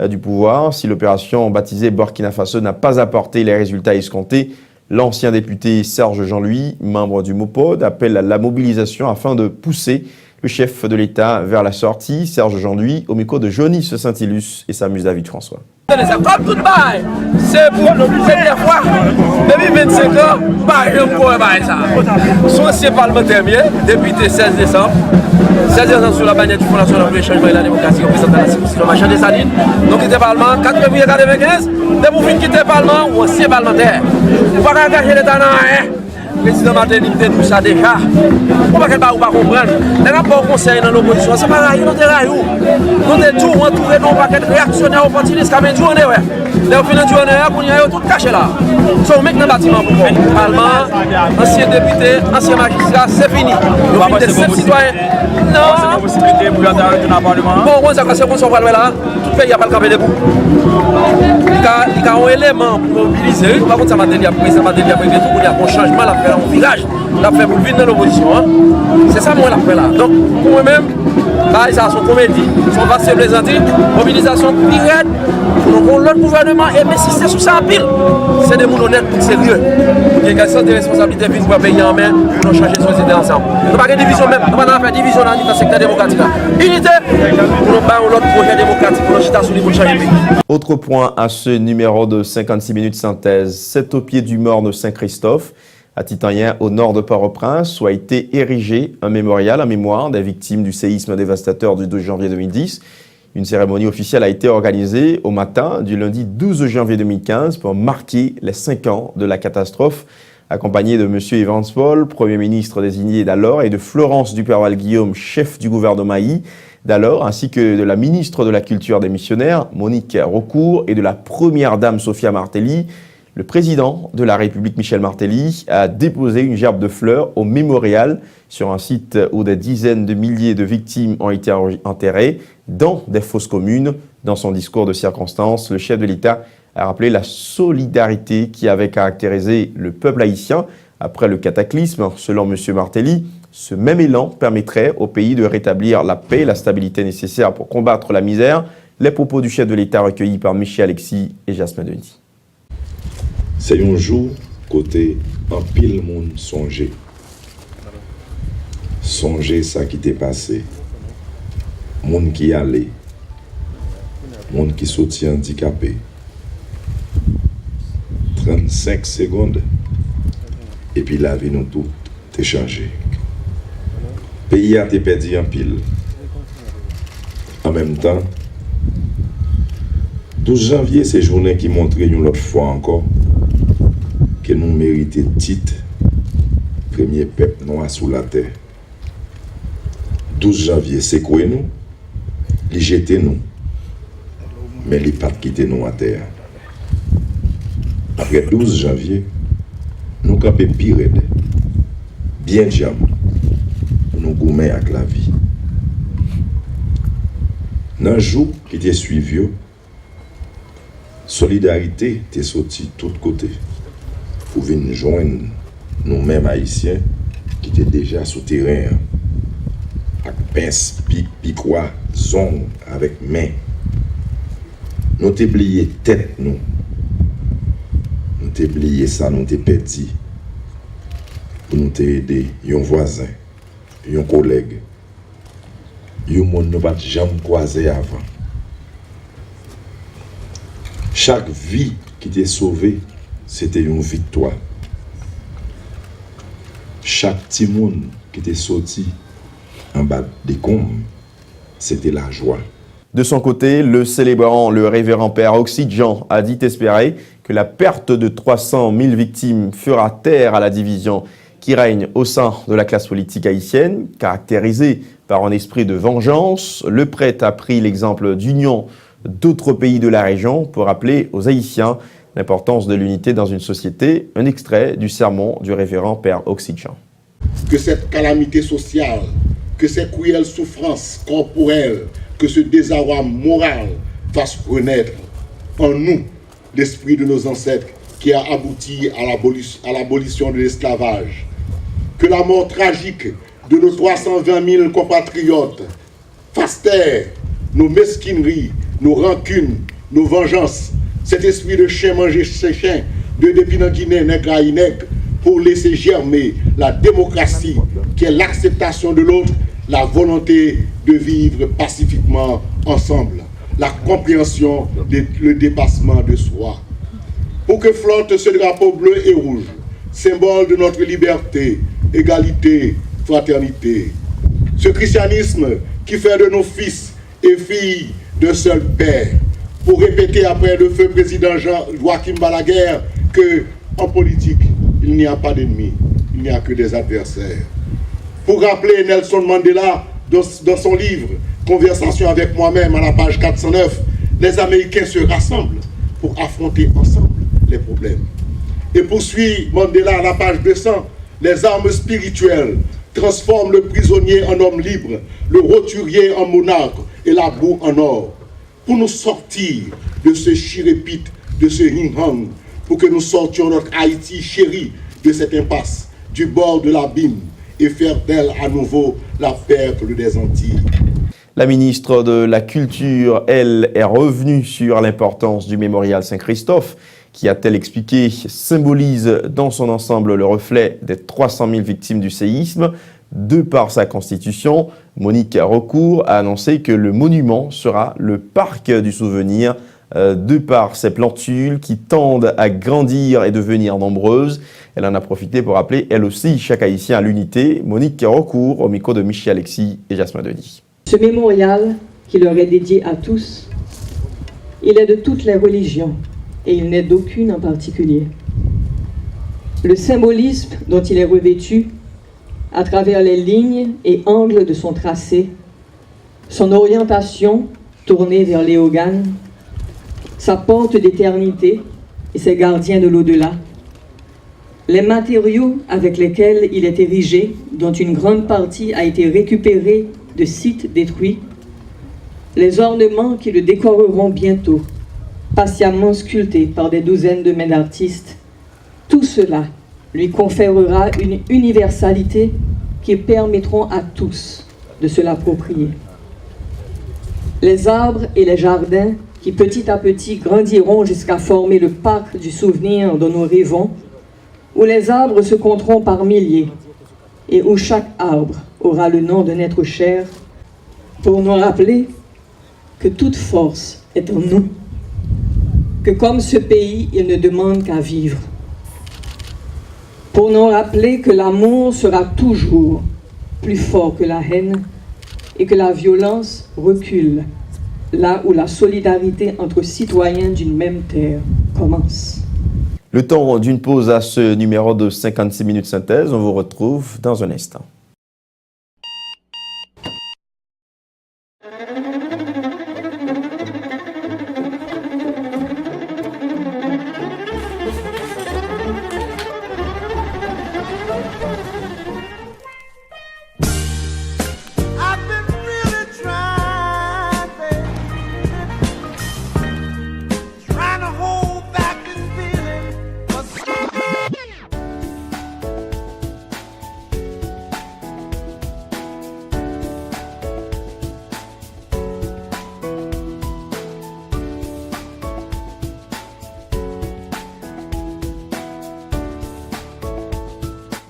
du pouvoir. Si l'opération baptisée Burkina Faso n'a pas apporté les résultats escomptés, L'ancien député Serge Jean-Louis, membre du MOPOD, appelle à la mobilisation afin de pousser le chef de l'État vers la sortie. Serge Jean-Louis, au micro de Johnny Saint-Ilus et Samus David François. Comme tout bail, c'est pour cette fois, depuis 25 ans, pas un soit ancien parlementaire bien, député 16 décembre, 16 décembre sur la bannière du Fonds national pour le changement et la démocratie, représentant la circonscription machin des Salines. Donc il était parlement, 4 février 1995, dès que vous finissez quitter le parlement ou ancien parlementaire. Vous ne pouvez pas engager l'État dans rien. Le président Martelly dit tout ça déjà. On ne peut pas comprendre. Les rapports conseil dans l'opposition, c'est pas raillou, non, c'est raillou. Nous sommes tous entourés d'un paquet de réactionnaires opportunistes qui ont journée. Les finants de journée, on y a tout caché là. Ils sont mecs dans le bâtiment pour le Parlement, ancien député, ancien magistrat, c'est fini. Nous sommes des 7 citoyens. Non. C'est une possibilité pour retourner dans le Parlement. Bon, on sait que c'est bon, on va le là. Tout le pays n'a pas le camp debout. Il y a un élément pour mobiliser. Par contre, ça m'a dit, président Martelly a prévu tout pour dire bon changement, la faire un virage, la faire pour venir dans l'opposition. Hein. C'est ça, moi, la fait là. Donc, pour moi-même, bah, ça, son comédie, son vaste plaisanterie, mobilisation pirate, pour l'autre gouvernement, et mais si c'est sous ça en pile, c'est des gens honnêtes, sérieux. Il y a une question de responsabilité pour payer en main, pour nous changer de société ensemble. Nous n'avons pas de division même, nous n'avons pas de division dans le secteur démocratique. Unité, pour nous battre l'autre projet démocratique, pour nous chiter sur les pour changer le pays. Autre point à ce numéro de 56 minutes synthèse, c'est au pied du morne Saint-Christophe, à Titanien, au nord de Port-au-Prince, où a été érigé un mémorial en mémoire des victimes du séisme dévastateur du 12 janvier 2010. Une cérémonie officielle a été organisée au matin du lundi 12 janvier 2015 pour marquer les 5 ans de la catastrophe, accompagné de M. Evans Paul, Premier ministre désigné d'alors, et de Florence Duperval-Guillaume, chef du gouvernement d'alors, ainsi que de la ministre de la Culture des Missionnaires, Monique Raucourt, et de la première dame Sophia Martelly. Le président de la République, Michel Martelly, a déposé une gerbe de fleurs au mémorial sur un site où des dizaines de milliers de victimes ont été enterrées dans des fosses communes. Dans son discours de circonstance, le chef de l'État a rappelé la solidarité qui avait caractérisé le peuple haïtien après le cataclysme. Selon M. Martelly, ce même élan permettrait au pays de rétablir la paix et la stabilité nécessaires pour combattre la misère. Les propos du chef de l'État recueillis par Michel Alexis et Jasmin Denis. C'est un jour côté un pile monde songer. Songer ça qui t'est passé. Monde qui allait. Monde qui sortit handicapé. 35 secondes. Et puis la vie nous tout t'est changé. Pays a été perdu en pile. En même temps, 12 janvier, c'est journée qui montrait une autre fois encore que nous méritons titre premier peuple noir sous la terre. 12 janvier, c'est quoi nous? Les jeter nous, mais les pas quitter nous à terre. Après 12 janvier, nous campons pire, bien jam, nous gourmets avec la vie. Dans le jour qui était suivi, solidarité était sortie de tous côtés pour venir joindre nous-mêmes haïtiens qui étaient déjà sous terrain avec pince, pic, picois, zong avec main. Nous t'ai plié tête nous. Nous t'ai plié ça, nous t'ai perdu. Pour nous aider, un voisin, un collègue. Un monde ne pas jamais croisé avant. Chaque vie qui était sauvée, c'était une victoire. Chaque petit monde qui était sorti en bas des combes, c'était la joie. De son côté, le célébrant, le révérend père Oxydjan, a dit espérer que la perte de 300 000 victimes fera taire à la division qui règne au sein de la classe politique haïtienne, caractérisée par un esprit de vengeance. Le prêtre a pris l'exemple d'union d'autres pays de la région pour rappeler aux Haïtiens l'importance de l'unité dans une société. Un extrait du sermon du révérend père Oxydjan. Que cette calamité sociale, que ces cruelles souffrances corporelles, que ce désarroi moral fasse renaître en nous l'esprit de nos ancêtres qui a abouti à l'abolition de l'esclavage. Que la mort tragique de nos 320 000 compatriotes fasse taire nos mesquineries, nos rancunes, nos vengeances, cet esprit de chien manger ses chiens depuis la Guinée, nègre, pour laisser germer la démocratie, qui est l'acceptation de l'autre, la volonté de vivre pacifiquement ensemble, la compréhension, le dépassement de soi. Pour que flotte ce drapeau bleu et rouge, symbole de notre liberté, égalité, fraternité. Ce christianisme qui fait de nos fils et filles d'un seul père, pour répéter après le feu président Joachim Balaguer que en politique, il n'y a pas d'ennemis, il n'y a que des adversaires. Pour rappeler Nelson Mandela dans son livre Conversation avec moi-même à la page 409, les Américains se rassemblent pour affronter ensemble les problèmes. Et poursuit Mandela à la page 200, les armes spirituelles transforment le prisonnier en homme libre, le roturier en monarque et la boue en or. Pour nous sortir de ce chirépite, de ce hing-hang, pour que nous sortions notre Haïti chérie de cette impasse, du bord de l'abîme, et faire d'elle à nouveau la perle des Antilles. La ministre de la Culture, elle, est revenue sur l'importance du mémorial Saint-Christophe, qui, a-t-elle expliqué, symbolise dans son ensemble le reflet des 300 000 victimes du séisme. De par sa constitution, Monique Recourt a annoncé que le monument sera le parc du souvenir, de par ses plantules qui tendent à grandir et devenir nombreuses. Elle en a profité pour appeler, elle aussi, chaque Haïtien à l'unité. Monique Recourt, au micro de Michel Alexis et Jasmin Denis. Ce mémorial, qui leur est dédié à tous, il est de toutes les religions et il n'est d'aucune en particulier. Le symbolisme dont il est revêtu, à travers les lignes et angles de son tracé, son orientation tournée vers Léogane, sa porte d'éternité et ses gardiens de l'au-delà, les matériaux avec lesquels il est érigé, dont une grande partie a été récupérée de sites détruits, les ornements qui le décoreront bientôt, patiemment sculptés par des douzaines de mains d'artistes, tout cela lui conférera une universalité qui permettront à tous de se l'approprier. Les arbres et les jardins qui petit à petit grandiront jusqu'à former le parc du souvenir dont nous rêvons, où les arbres se compteront par milliers et où chaque arbre aura le nom d'un être cher, pour nous rappeler que toute force est en nous, que comme ce pays, il ne demande qu'à vivre. Pour nous rappeler que l'amour sera toujours plus fort que la haine et que la violence recule là où la solidarité entre citoyens d'une même terre commence. Le temps d'une pause à ce numéro de 56 minutes synthèse. On vous retrouve dans un instant.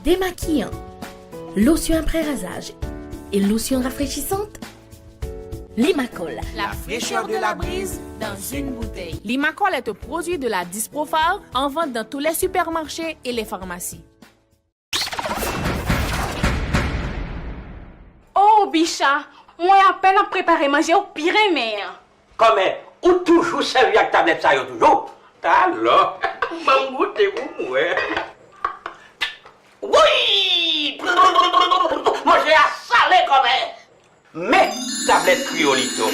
Démaquillant, lotion après rasage et lotion rafraîchissante. Limacol, la fraîcheur de la brise dans une bouteille. Limacol est un produit de la Disprophar en vente dans tous les supermarchés et les pharmacies. Oh, Bicha, moi à peine à préparer manger au pire mère. Comme ou toujours servi avec tablette ça yo toujours. Alors, m'en goûter vous ouais. Oui! Manger à salé comme mais tablette Criolito.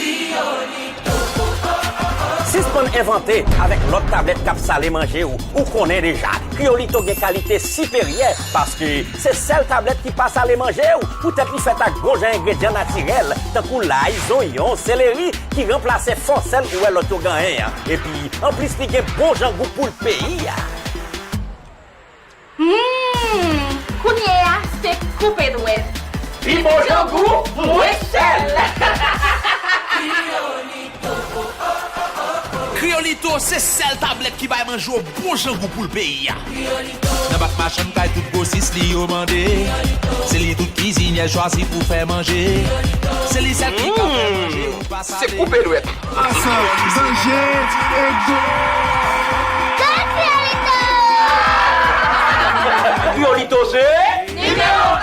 Si ce qu'on inventé avec l'autre tablette cap salé manger ou connaît déjà, Criolito a qualité supérieure parce que c'est celle tablette qui passe à les manger ou peut-être qui fait à gros ingrédients naturels, tant que l'ail, oignon, céleri qui remplace forcelle ou est l'autogain. Et puis en plus il y a bon goût pour le pays. Kounia, c'est coupé d'ouest. Puis bon goût, moins sel. Criolito, c'est celle tablette qui va manger au bon jangou pour le pays. Dans votre machin, tout grossiste li yo mandé. C'est li toute cuisinière choisi pour faire manger. C'est li celle qui fait manger. C'est coupé douette. Criolito, c'est numéro 1.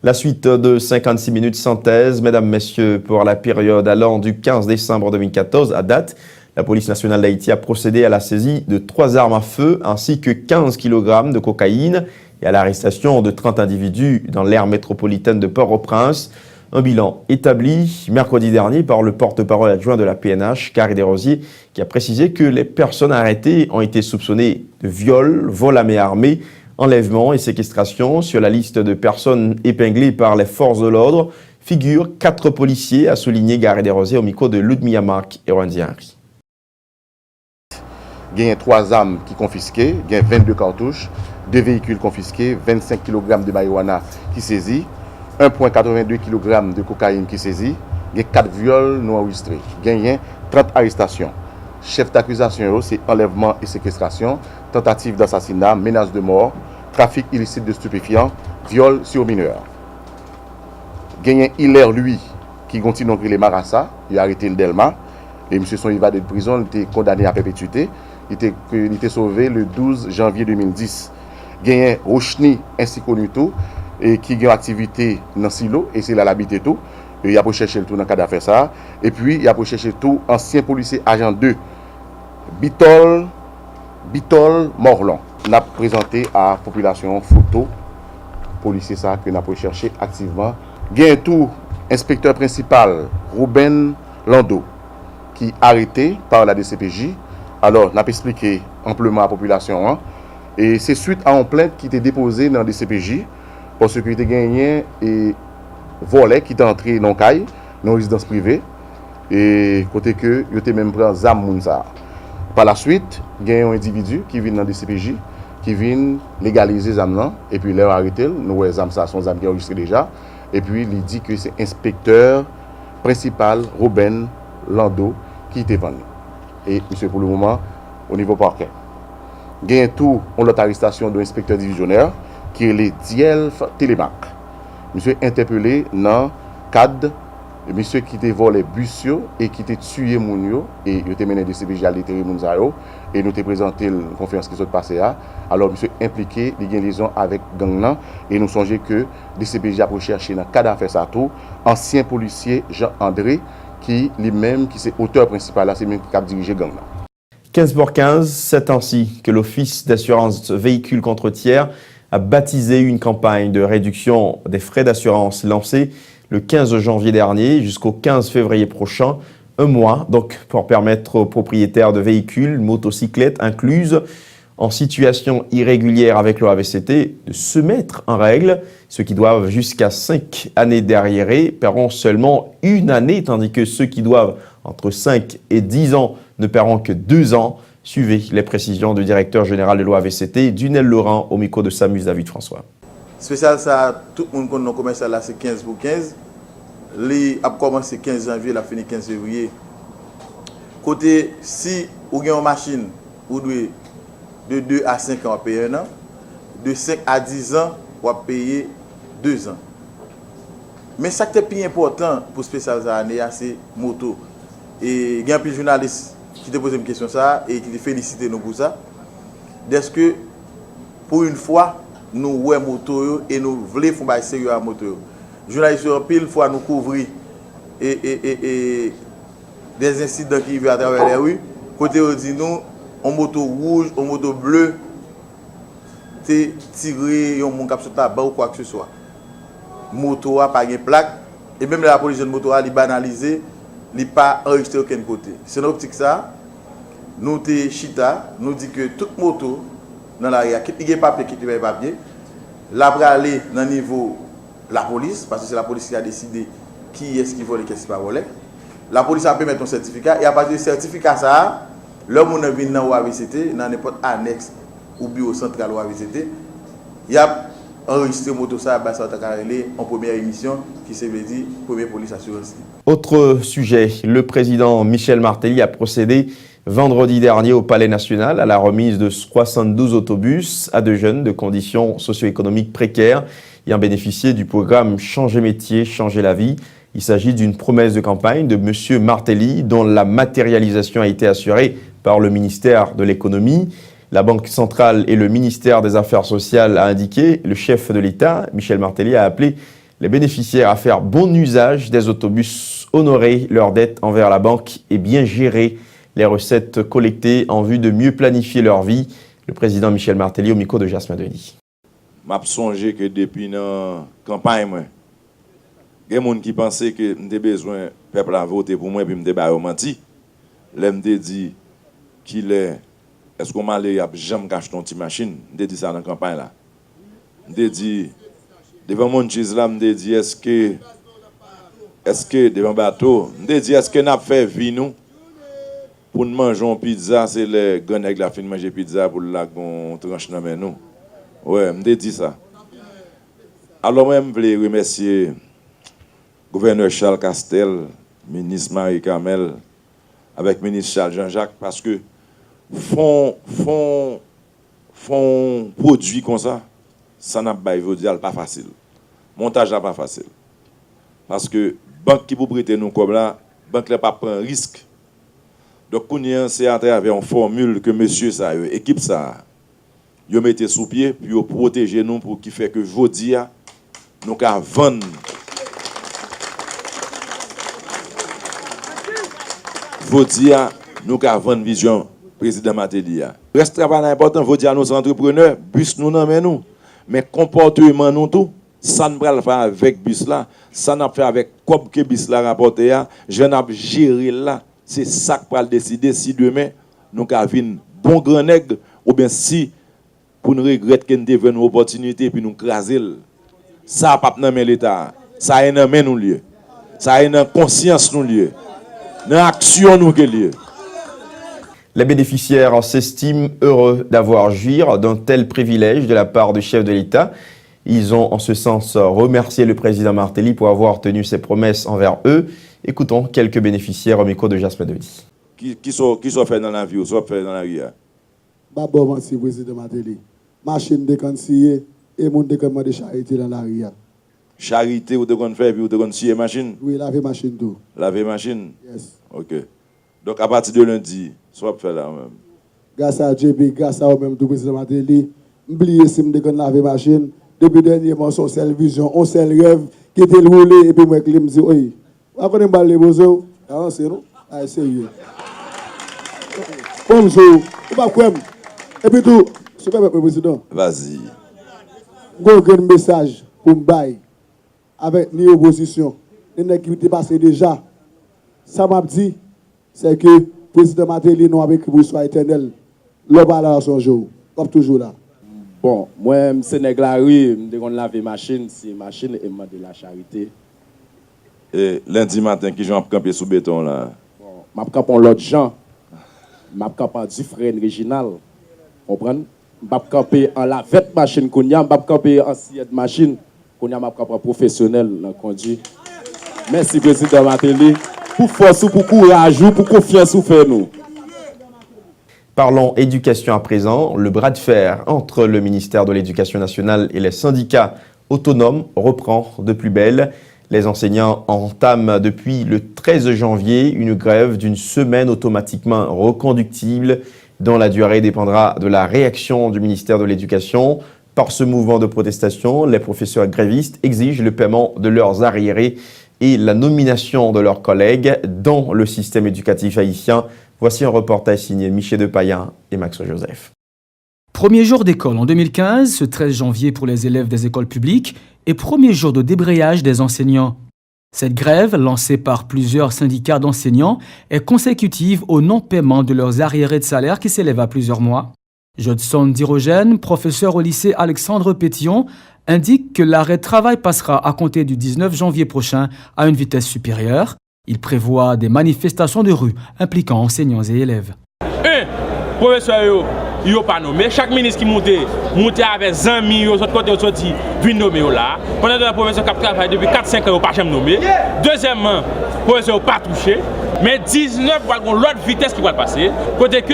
La suite de 56 minutes synthèse, mesdames, messieurs, pour la période allant du 15 décembre 2014 à date, la police nationale d'Haïti a procédé à la saisie de 3 armes à feu ainsi que 15 kg de cocaïne et à l'arrestation de 30 individus dans l'aire métropolitaine de Port-au-Prince. Un bilan établi mercredi dernier par le porte-parole adjoint de la PNH, Carré Desrosiers, qui a précisé que les personnes arrêtées ont été soupçonnées de viol, vol à main armée, enlèvement et séquestration. Sur la liste de personnes épinglées par les forces de l'ordre figurent 4 policiers, a souligné Carré Desrosiers au micro de Ludmilla Marc et Randy Henry. Il y a 3 armes qui confisquées, il y a 22 cartouches, 2 véhicules confisqués, 25 kg de marijuana qui saisit, 1,82 kg de cocaïne qui saisit, il y a 4 viols non enregistrés, il y a 30 arrestations. Chef d'accusation, c'est enlèvement et séquestration, tentative d'assassinat, menace de mort, trafic illicite de stupéfiants, viol sur mineur. Il y a Hilaire, lui, qui continue à les Marassa, il a arrêté le Delma, et M. son évadé de prison, il était condamné à perpétuité, il était sauvé le 12 janvier 2010. Il y a Rochni ainsi connu tout, et qui a une activité dans Silo, et c'est là l'habité tout. Il y a pour chercher le tout dans le cas d'affaire ça. Et puis, il y a pour chercher tout ancien policier agent 2, Bitol Morlon. On a présenté à la population photo policier ça que nous avons cherché activement. Il y a tout inspecteur principal, Ruben Lando, qui est arrêté par la DCPJ. Alors, on a expliqué amplement à la population. Hein, et c'est suite à une plainte qui était déposée dans la DCPJ parce que il était gagné et volé qui est entré dans caille, dans résidence privée, et côté que il était même pris zam mounsa. Par la suite, il y a un individu qui vient dans des CPJ, qui vient légaliser zam et puis leur arrêter, nous les zam ça sont zam qui enregistré déjà, et puis il dit que c'est inspecteur principal Ruben Lando qui était venu. Et monsieur pour le moment au niveau parquet. Il y a tout l'autre arrestation de l'inspecteur divisionnaire qui est le Diel Télémac. Monsieur interpellé dans le cadre de monsieur qui était volé bus et qui était tué Mounio et il était mené de CPJ à l'intérieur Mounzao et nous avons présenté une conférence qui s'est passée là. Alors monsieur impliqué les liaison avec gang et nous songeons que le CPJ a recherché dans le cadre d'affaires ça tout ancien policier Jean-André qui lui-même qui c'est auteur principal là, c'est même qui a dirigé gang là. 15 pour 15, c'est ainsi que l'Office d'assurance véhicule contre tiers a baptisé une campagne de réduction des frais d'assurance lancée le 15 janvier dernier jusqu'au 15 février prochain, un mois donc pour permettre aux propriétaires de véhicules, motocyclettes incluses en situation irrégulière avec le AVCT de se mettre en règle. Ceux qui doivent jusqu'à 5 années d'arriérés paieront seulement 1 année, tandis que ceux qui doivent entre 5 et 10 ans ne paieront que 2 ans. Suivez les précisions du directeur général de l'OAVCT, Dunel Laurent, au micro de Samus David François. Spécial ça, tout le monde connaît commercial là, c'est 15 pour 15. Les a commencé 15 janvier, la fini 15 février. Côté, si vous avez une machine, vous devez de 2 à 5 ans payer 1 an, de 5 à 10 ans, vous payer 2 ans. Mais ça qui est plus important pour spécial ça, c'est moto. Et il y a un peu de journalistes qui te pose une question ça et qui te félicite nous pour ça. Est-ce que pour une fois nous voyons moto et nous voulons faire sérieux à moto. Journalistes en pile fois nous couvrir et des incidents qui vivent à travers les rues. Côté on dit nous en moto rouge, en moto bleu, t'es tiré en mon cap sur tabac ou quoi que ce soit. Moto a pas de plaque et même la police de moto a banalisé. Il n'est pas enregistré aucun côté. C'est une optique ça. Nous te chita, nous dit que toute moto dans l'arrière qui paye papier, qui paye papier, là pour aller dans le niveau la police, parce que c'est la police qui a décidé qui est-ce qui vole et qui est-ce qui ne vole. La police a pu mettre un certificat et à partir du certificat ça, l'homme qui vient dans l'OAVCT, dans n'importe annexe ou bureau central l'OAVCT, il y a enregistrer moto ça bah ça t'a en première émission qui se veut dire première police assurance. Autre sujet, le président Michel Martelly a procédé vendredi dernier au Palais national à la remise de 72 autobus à de jeunes de conditions socio-économiques précaires ayant bénéficié du programme Changer métier, changer la vie. Il s'agit d'une promesse de campagne de M. Martelly dont la matérialisation a été assurée par le ministère de l'économie. La Banque centrale et le ministère des Affaires sociales a indiqué, le chef de l'État, Michel Martelly, a appelé les bénéficiaires à faire bon usage des autobus, honorer leurs dettes envers la banque et bien gérer les recettes collectées en vue de mieux planifier leur vie. Le président Michel Martelly au micro de Jasmin Denis. Je me songé que depuis la campagne, il y a des gens qui pensaient que j'ai besoin de peuple à voter pour moi et me débarrasser menti. Je me dit qu'il est. Est-ce qu'on m'a dit que j'aime cacher ton petite machine? Je dit ça dans la campagne là. Je dit devant mon chise là, je dit est-ce que devant bateau, je dit est-ce que n'a fait vie nous pour nous manger une pizza, c'est les grands nègres la fin de manger pizza pour la qu'on tranche dans nous. Ouais, je dit ça. Alors moi je voulais remercier gouverneur Charles Castel, ministre Marie Camel avec ministre Charles Jean-Jacques parce que font produit comme ça n'a pas facile. Montage n'est pas facile. Parce que banque qui vous prêter nous comme là, banque n'a pas pris un risque. Donc c'est à travers une formule que monsieur ça, équipe ça, yo mettez sous pied puis yo protéger nous pour qui fait que jodi nous ka vendre nous ka vendre vision président Martelly. Reste travail important, vous dire à nos entrepreneurs, bus nous non mais nous, mais comportement nous tout, ça ne va pas faire avec bus là, ça n'a fait avec comme que bus là rapporté je n'ai gérer là, c'est ça qui va décider si demain nous ka vinn bon grand nègre ou bien si pour nous regretter qu'on devait une opportunité puis nous craser. Ça pas dans l'état, ça est dans nous lieu. Ça est dans conscience nous lieu. Dans action nous que lieu. Les bénéficiaires s'estiment heureux d'avoir joui d'un tel privilège de la part du chef de l'État. Ils ont en ce sens remercié le président Martelly pour avoir tenu ses promesses envers eux. Écoutons quelques bénéficiaires au micro de Jasmin Denis. Qui sont faits dans la vie ou sont faits dans la vie? D'abord, merci président Martelly. Machine de conseiller et mon décommande de charité dans la RIA. Charité ou de qu'on fait puis ou de qu'on scie machine? Oui, laver machine tout. Laver machine? Yes. OK. Donc à partir de lundi, soit faire là même. Grâce à JB, grâce à vous-même, tout président Martelly, oubliez si je déconne laver machine. Depuis dernièrement, son seule vision, on seul rêve qui était roulé et puis moi, je me dis, oui, avant de me parler, vous avancez, non? Ah, sérieux. Bonjour, vous pas quoi? Et puis tout, ce que le président. Vas-y. J'ai un message pour me bailler avec les oppositions. Les gens qui étaient passés déjà. Ça m'a dit, c'est que le président Martelly nous avec vous soit éternel. Le balai à son jour. Comme toujours là. Bon, moi, c'est Néglari, je vais laver machine, c'est machine et de la charité. Et lundi matin, qui j'en camper sous béton là? Bon, je campe l'autre gens. Je campe du frère original. Vous comprenez? Je campe en lavette machine, je campe en siège machine, je campe professionnel dans le conduit. Merci, président Martelly, pour force, pour courage, pour confiance, pour faire nous. Parlons éducation à présent. Le bras de fer entre le ministère de l'Éducation nationale et les syndicats autonomes reprend de plus belle. Les enseignants entament depuis le 13 janvier une grève d'une semaine automatiquement reconductible dont la durée dépendra de la réaction du ministère de l'Éducation. Par ce mouvement de protestation, les professeurs grévistes exigent le paiement de leurs arriérés et la nomination de leurs collègues dans le système éducatif haïtien. Voici un reportage signé Michel Depayen et Max Joseph. Premier jour d'école en 2015, ce 13 janvier pour les élèves des écoles publiques, et premier jour de débrayage des enseignants. Cette grève, lancée par plusieurs syndicats d'enseignants, est consécutive au non-paiement de leurs arriérés de salaire qui s'élèvent à plusieurs mois. Judson Dirogène, professeur au lycée Alexandre Pétillon, indique que l'arrêt de travail passera à compter du 19 janvier prochain à une vitesse supérieure. Il prévoit des manifestations de rue impliquant enseignants et élèves. Professeur, ils n'ont pas nommé. Chaque ministre qui monte avec 100 000, autres côté, ils sorti, viennent nommer là. Pendant que la professeur qui travaille depuis 4-5 ans, ils n'ont pas jamais nommé. Deuxièmement, le professeur n'a pas touché. Mais 19 va avoir l'autre vitesse qui va passer. Côté que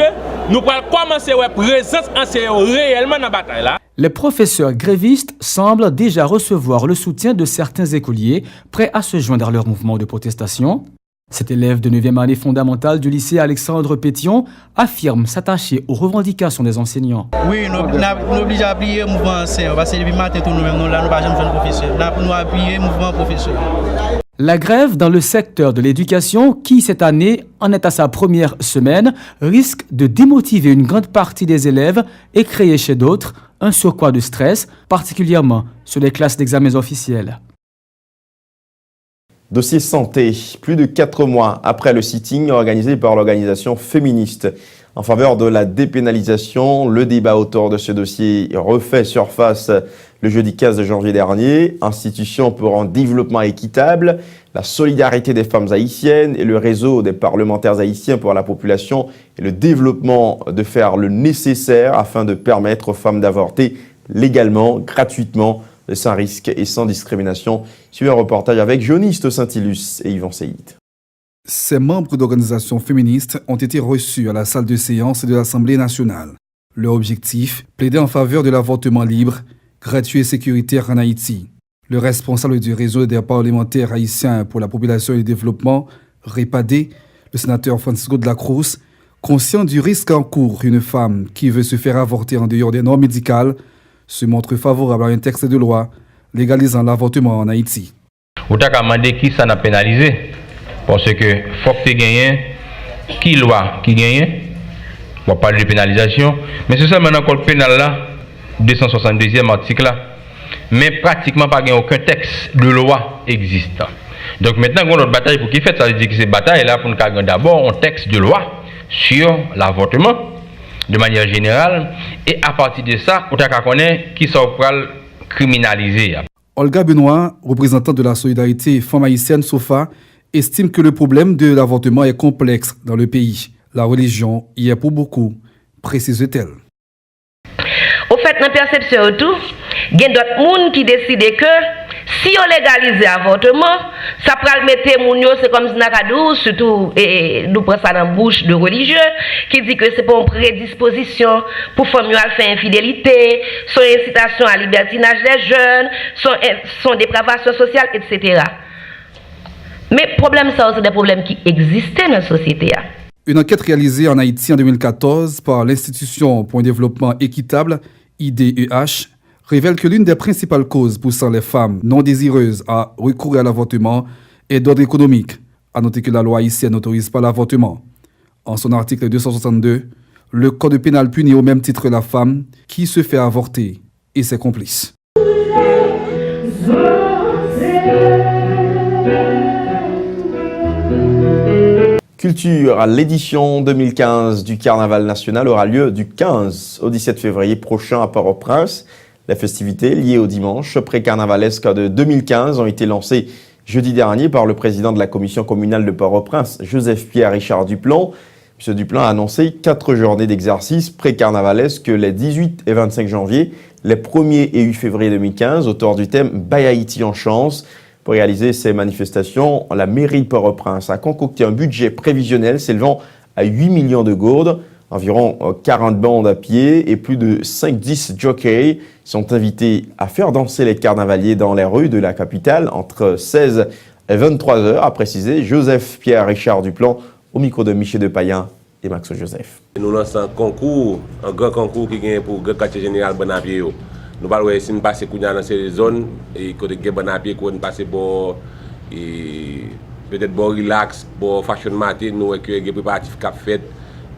nous allons commencer à présence réellement dans la bataille là. Les professeurs grévistes semblent déjà recevoir le soutien de certains écoliers prêts à se joindre à leur mouvement de protestation. Cet élève de 9e année fondamentale du lycée Alexandre Pétion affirme s'attacher aux revendications des enseignants. Oui, nous sommes obligés à appuyer le mouvement enseignant parce que depuis matin, nous-mêmes, nous n'avons pas jamais fait de professeur. Nous avons appuyé le mouvement professeur. La grève dans le secteur de l'éducation, qui cette année en est à sa première semaine, risque de démotiver une grande partie des élèves et créer chez d'autres un surcroît de stress, particulièrement sur les classes d'examens officiels. Dossier santé, plus de 4 mois après le sitting organisé par l'organisation féministe en faveur de la dépénalisation, le débat autour de ce dossier refait surface le jeudi 15 janvier dernier. Institution pour un développement équitable, la solidarité des femmes haïtiennes et le réseau des parlementaires haïtiens pour la population et le développement de faire le nécessaire afin de permettre aux femmes d'avorter légalement, gratuitement, sans risque et sans discrimination. Suivez un reportage avec Joniste Saint-Ilus et Yvan Seyid. Ces membres d'organisations féministes ont été reçus à la salle de séance de l'Assemblée nationale. Leur objectif, plaider en faveur de l'avortement libre, gratuit et sécuritaire en Haïti. Le responsable du réseau des parlementaires haïtiens pour la population et le développement, REPADé, le sénateur Francisco de la Cruz, conscient du risque en cours, une femme qui veut se faire avorter en dehors des normes médicales, se montre favorable à un texte de loi légalisant l'avortement en Haïti. Ou t'as qu'à demander qui ça n'a pénalisé, parce que faut que tu gagnes qui loi qui gagne, on va parler de pénalisation, mais c'est seulement dans le code pénal là, 262e article là, mais pratiquement pas aucun texte de loi existant. Donc maintenant, notre bataille pour qui fait, ça veut dire que cette bataille là pour nous gagner d'abord un texte de loi sur l'avortement de manière générale, et à partir de ça, on a connaître qui sont criminalisés. Olga Benoît, représentante de la solidarité femme haïtienne SOFA, estime que le problème de l'avortement est complexe dans le pays. La religion y est pour beaucoup, précise-t-elle. Au fait, dans la perception tout, il y a d'autres gens qui décident que si on légalise l'avortement, ça peut mettre moun yo, c'est comme si nakadou, surtout nous prenons ça dans la bouche de religieux qui dit que c'est pour une prédisposition pour femmes yo faire infidélité, son incitation à libertinage des jeunes, son dépravation sociale, etc. Mais le problème, ça c'est des problèmes qui existaient dans la société. Une enquête réalisée en Haïti en 2014 par l'Institution pour un développement équitable, IDEH, révèle que l'une des principales causes poussant les femmes non désireuses à recourir à l'avortement est d'ordre économique. À noter que la loi haïtienne n'autorise pas l'avortement. En son article 262, le code pénal punit au même titre la femme qui se fait avorter et ses complices. Culture, l'édition 2015 du Carnaval national aura lieu du 15 au 17 février prochain à Port-au-Prince. Les festivités liées au dimanche pré-carnavalesque de 2015 ont été lancées jeudi dernier par le président de la commission communale de Port-au-Prince, Joseph-Pierre Richard Duplan. M. Duplan a annoncé 4 journées d'exercice pré-carnavalesques les 18 et 25 janvier, les 1er et 8 février 2015, autour du thème « Baye Haïti en chance ». Pour réaliser ces manifestations, la mairie de Port-au-Prince a concocté un budget prévisionnel s'élevant à 8 millions de gourdes. Environ 40 bandes à pied et plus de 5-10 jockeys sont invités à faire danser les carnavaliers dans les rues de la capitale entre 16 et 23 heures, a précisé Joseph-Pierre Richard Duplan au micro de Michel Depayen et Max Joseph. Nous lançons un concours, un grand concours qui gagne pour le quartier général Bonapié. Nous allons essayer de passer dans ces zones et côté Bonapié, nous passer pour peut-être pour relax, pour fashion matin, nous avons des préparatifs qui fait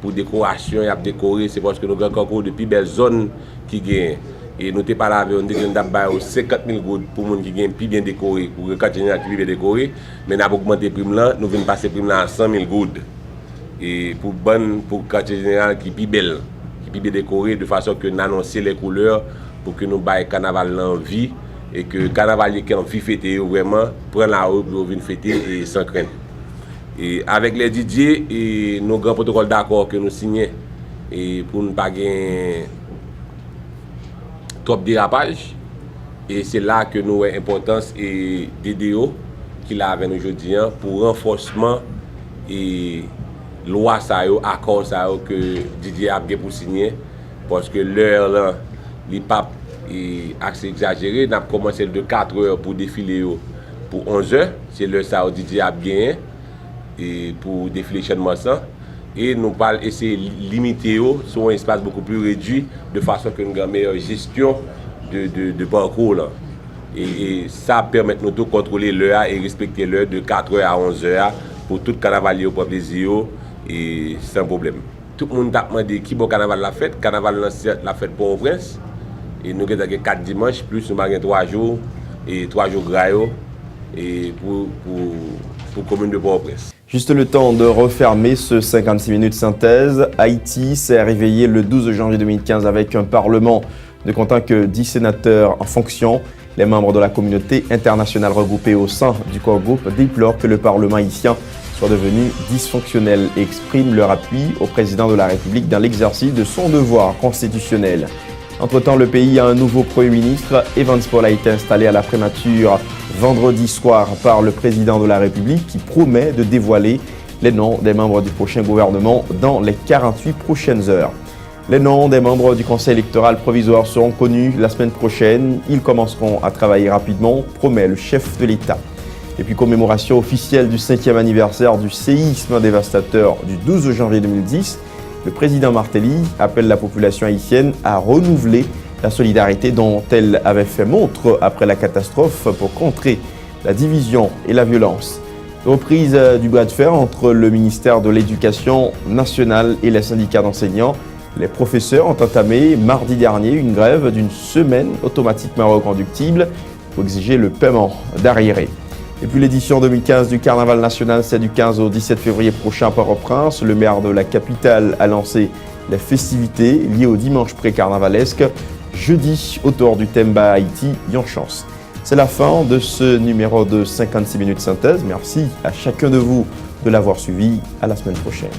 pour décoration et à décorer, c'est parce que nous avons concours de plus belles zones qui gagnent. Et nous n'avons pas là, on a 50 000 gouttes pour les gens qui gagnent plus bien décoré, pour le quartier général qui bien décoré. Mais nous avons augmenté le prix là, nous venons passer le prix là à 100 000 gouttes. Et pour le quartier général qui est plus belle, qui est plus bien décoré, de façon que nous annoncions les couleurs pour que nous baillons le carnaval en vie et que le carnaval qui est en vie fêté vraiment prenne la route pour venir fêter et sans crainte. Et avec les DJ et nos grands protocoles d'accord que nous signons et pour ne pas gagner trop de dérapage. Et c'est là que nous avons l'importance et DDO qu'il a avec nous aujourd'hui pour renforcement et loi ça yo, accord ça yo, que Didier a bien pour signer parce que l'heure là, les papes est assez exagéré. Nous avons commencé de 4 heures pour défiler pour 11 heures. C'est l'heure ça Didier a bien et pour défiler chaînement ça. Et nous allons essayer de limiter sur un espace beaucoup plus réduit de façon que nous avons une meilleure gestion de parcours. Là. Et ça permet nous de contrôler l'heure et respecter l'heure de 4h à 11h pour tout carnaval pour plaisir et sans problème. Tout le monde a demandé qui bon carnaval la fête. Carnaval la fête pour au prince. Et nous avons 4 dimanches, plus nous avons 3 jours et 3 jours graillot et pour commune de Port-au-Prince. Juste le temps de refermer ce 56 minutes synthèse. Haïti s'est réveillé le 12 janvier 2015 avec un parlement ne comptant que 10 sénateurs en fonction. Les membres de la communauté internationale regroupés au sein du corps groupe déplorent que le Parlement haïtien soit devenu dysfonctionnel et expriment leur appui au président de la République dans l'exercice de son devoir constitutionnel. Entre-temps, le pays a un nouveau Premier ministre. Evans Paul a été installé à la prémature vendredi soir par le président de la République qui promet de dévoiler les noms des membres du prochain gouvernement dans les 48 prochaines heures. Les noms des membres du Conseil électoral provisoire seront connus la semaine prochaine. Ils commenceront à travailler rapidement, promet le chef de l'État. Et puis commémoration officielle du 5e anniversaire du séisme dévastateur du 12 janvier 2010, le président Martelly appelle la population haïtienne à renouveler la solidarité dont elle avait fait montre après la catastrophe pour contrer la division et la violence. Reprise du bras de fer entre le ministère de l'Éducation nationale et les syndicats d'enseignants. Les professeurs ont entamé mardi dernier une grève d'une semaine automatiquement reconductible pour exiger le paiement d'arriérés. Et puis l'édition 2015 du Carnaval national, c'est du 15 au 17 février prochain à Port-au-Prince. Le maire de la capitale a lancé les festivités liées au dimanche pré-carnavalesque. Jeudi, autour du thème Haïti, yon chance. C'est la fin de ce numéro de 56 minutes synthèse. Merci à chacun de vous de l'avoir suivi. À la semaine prochaine.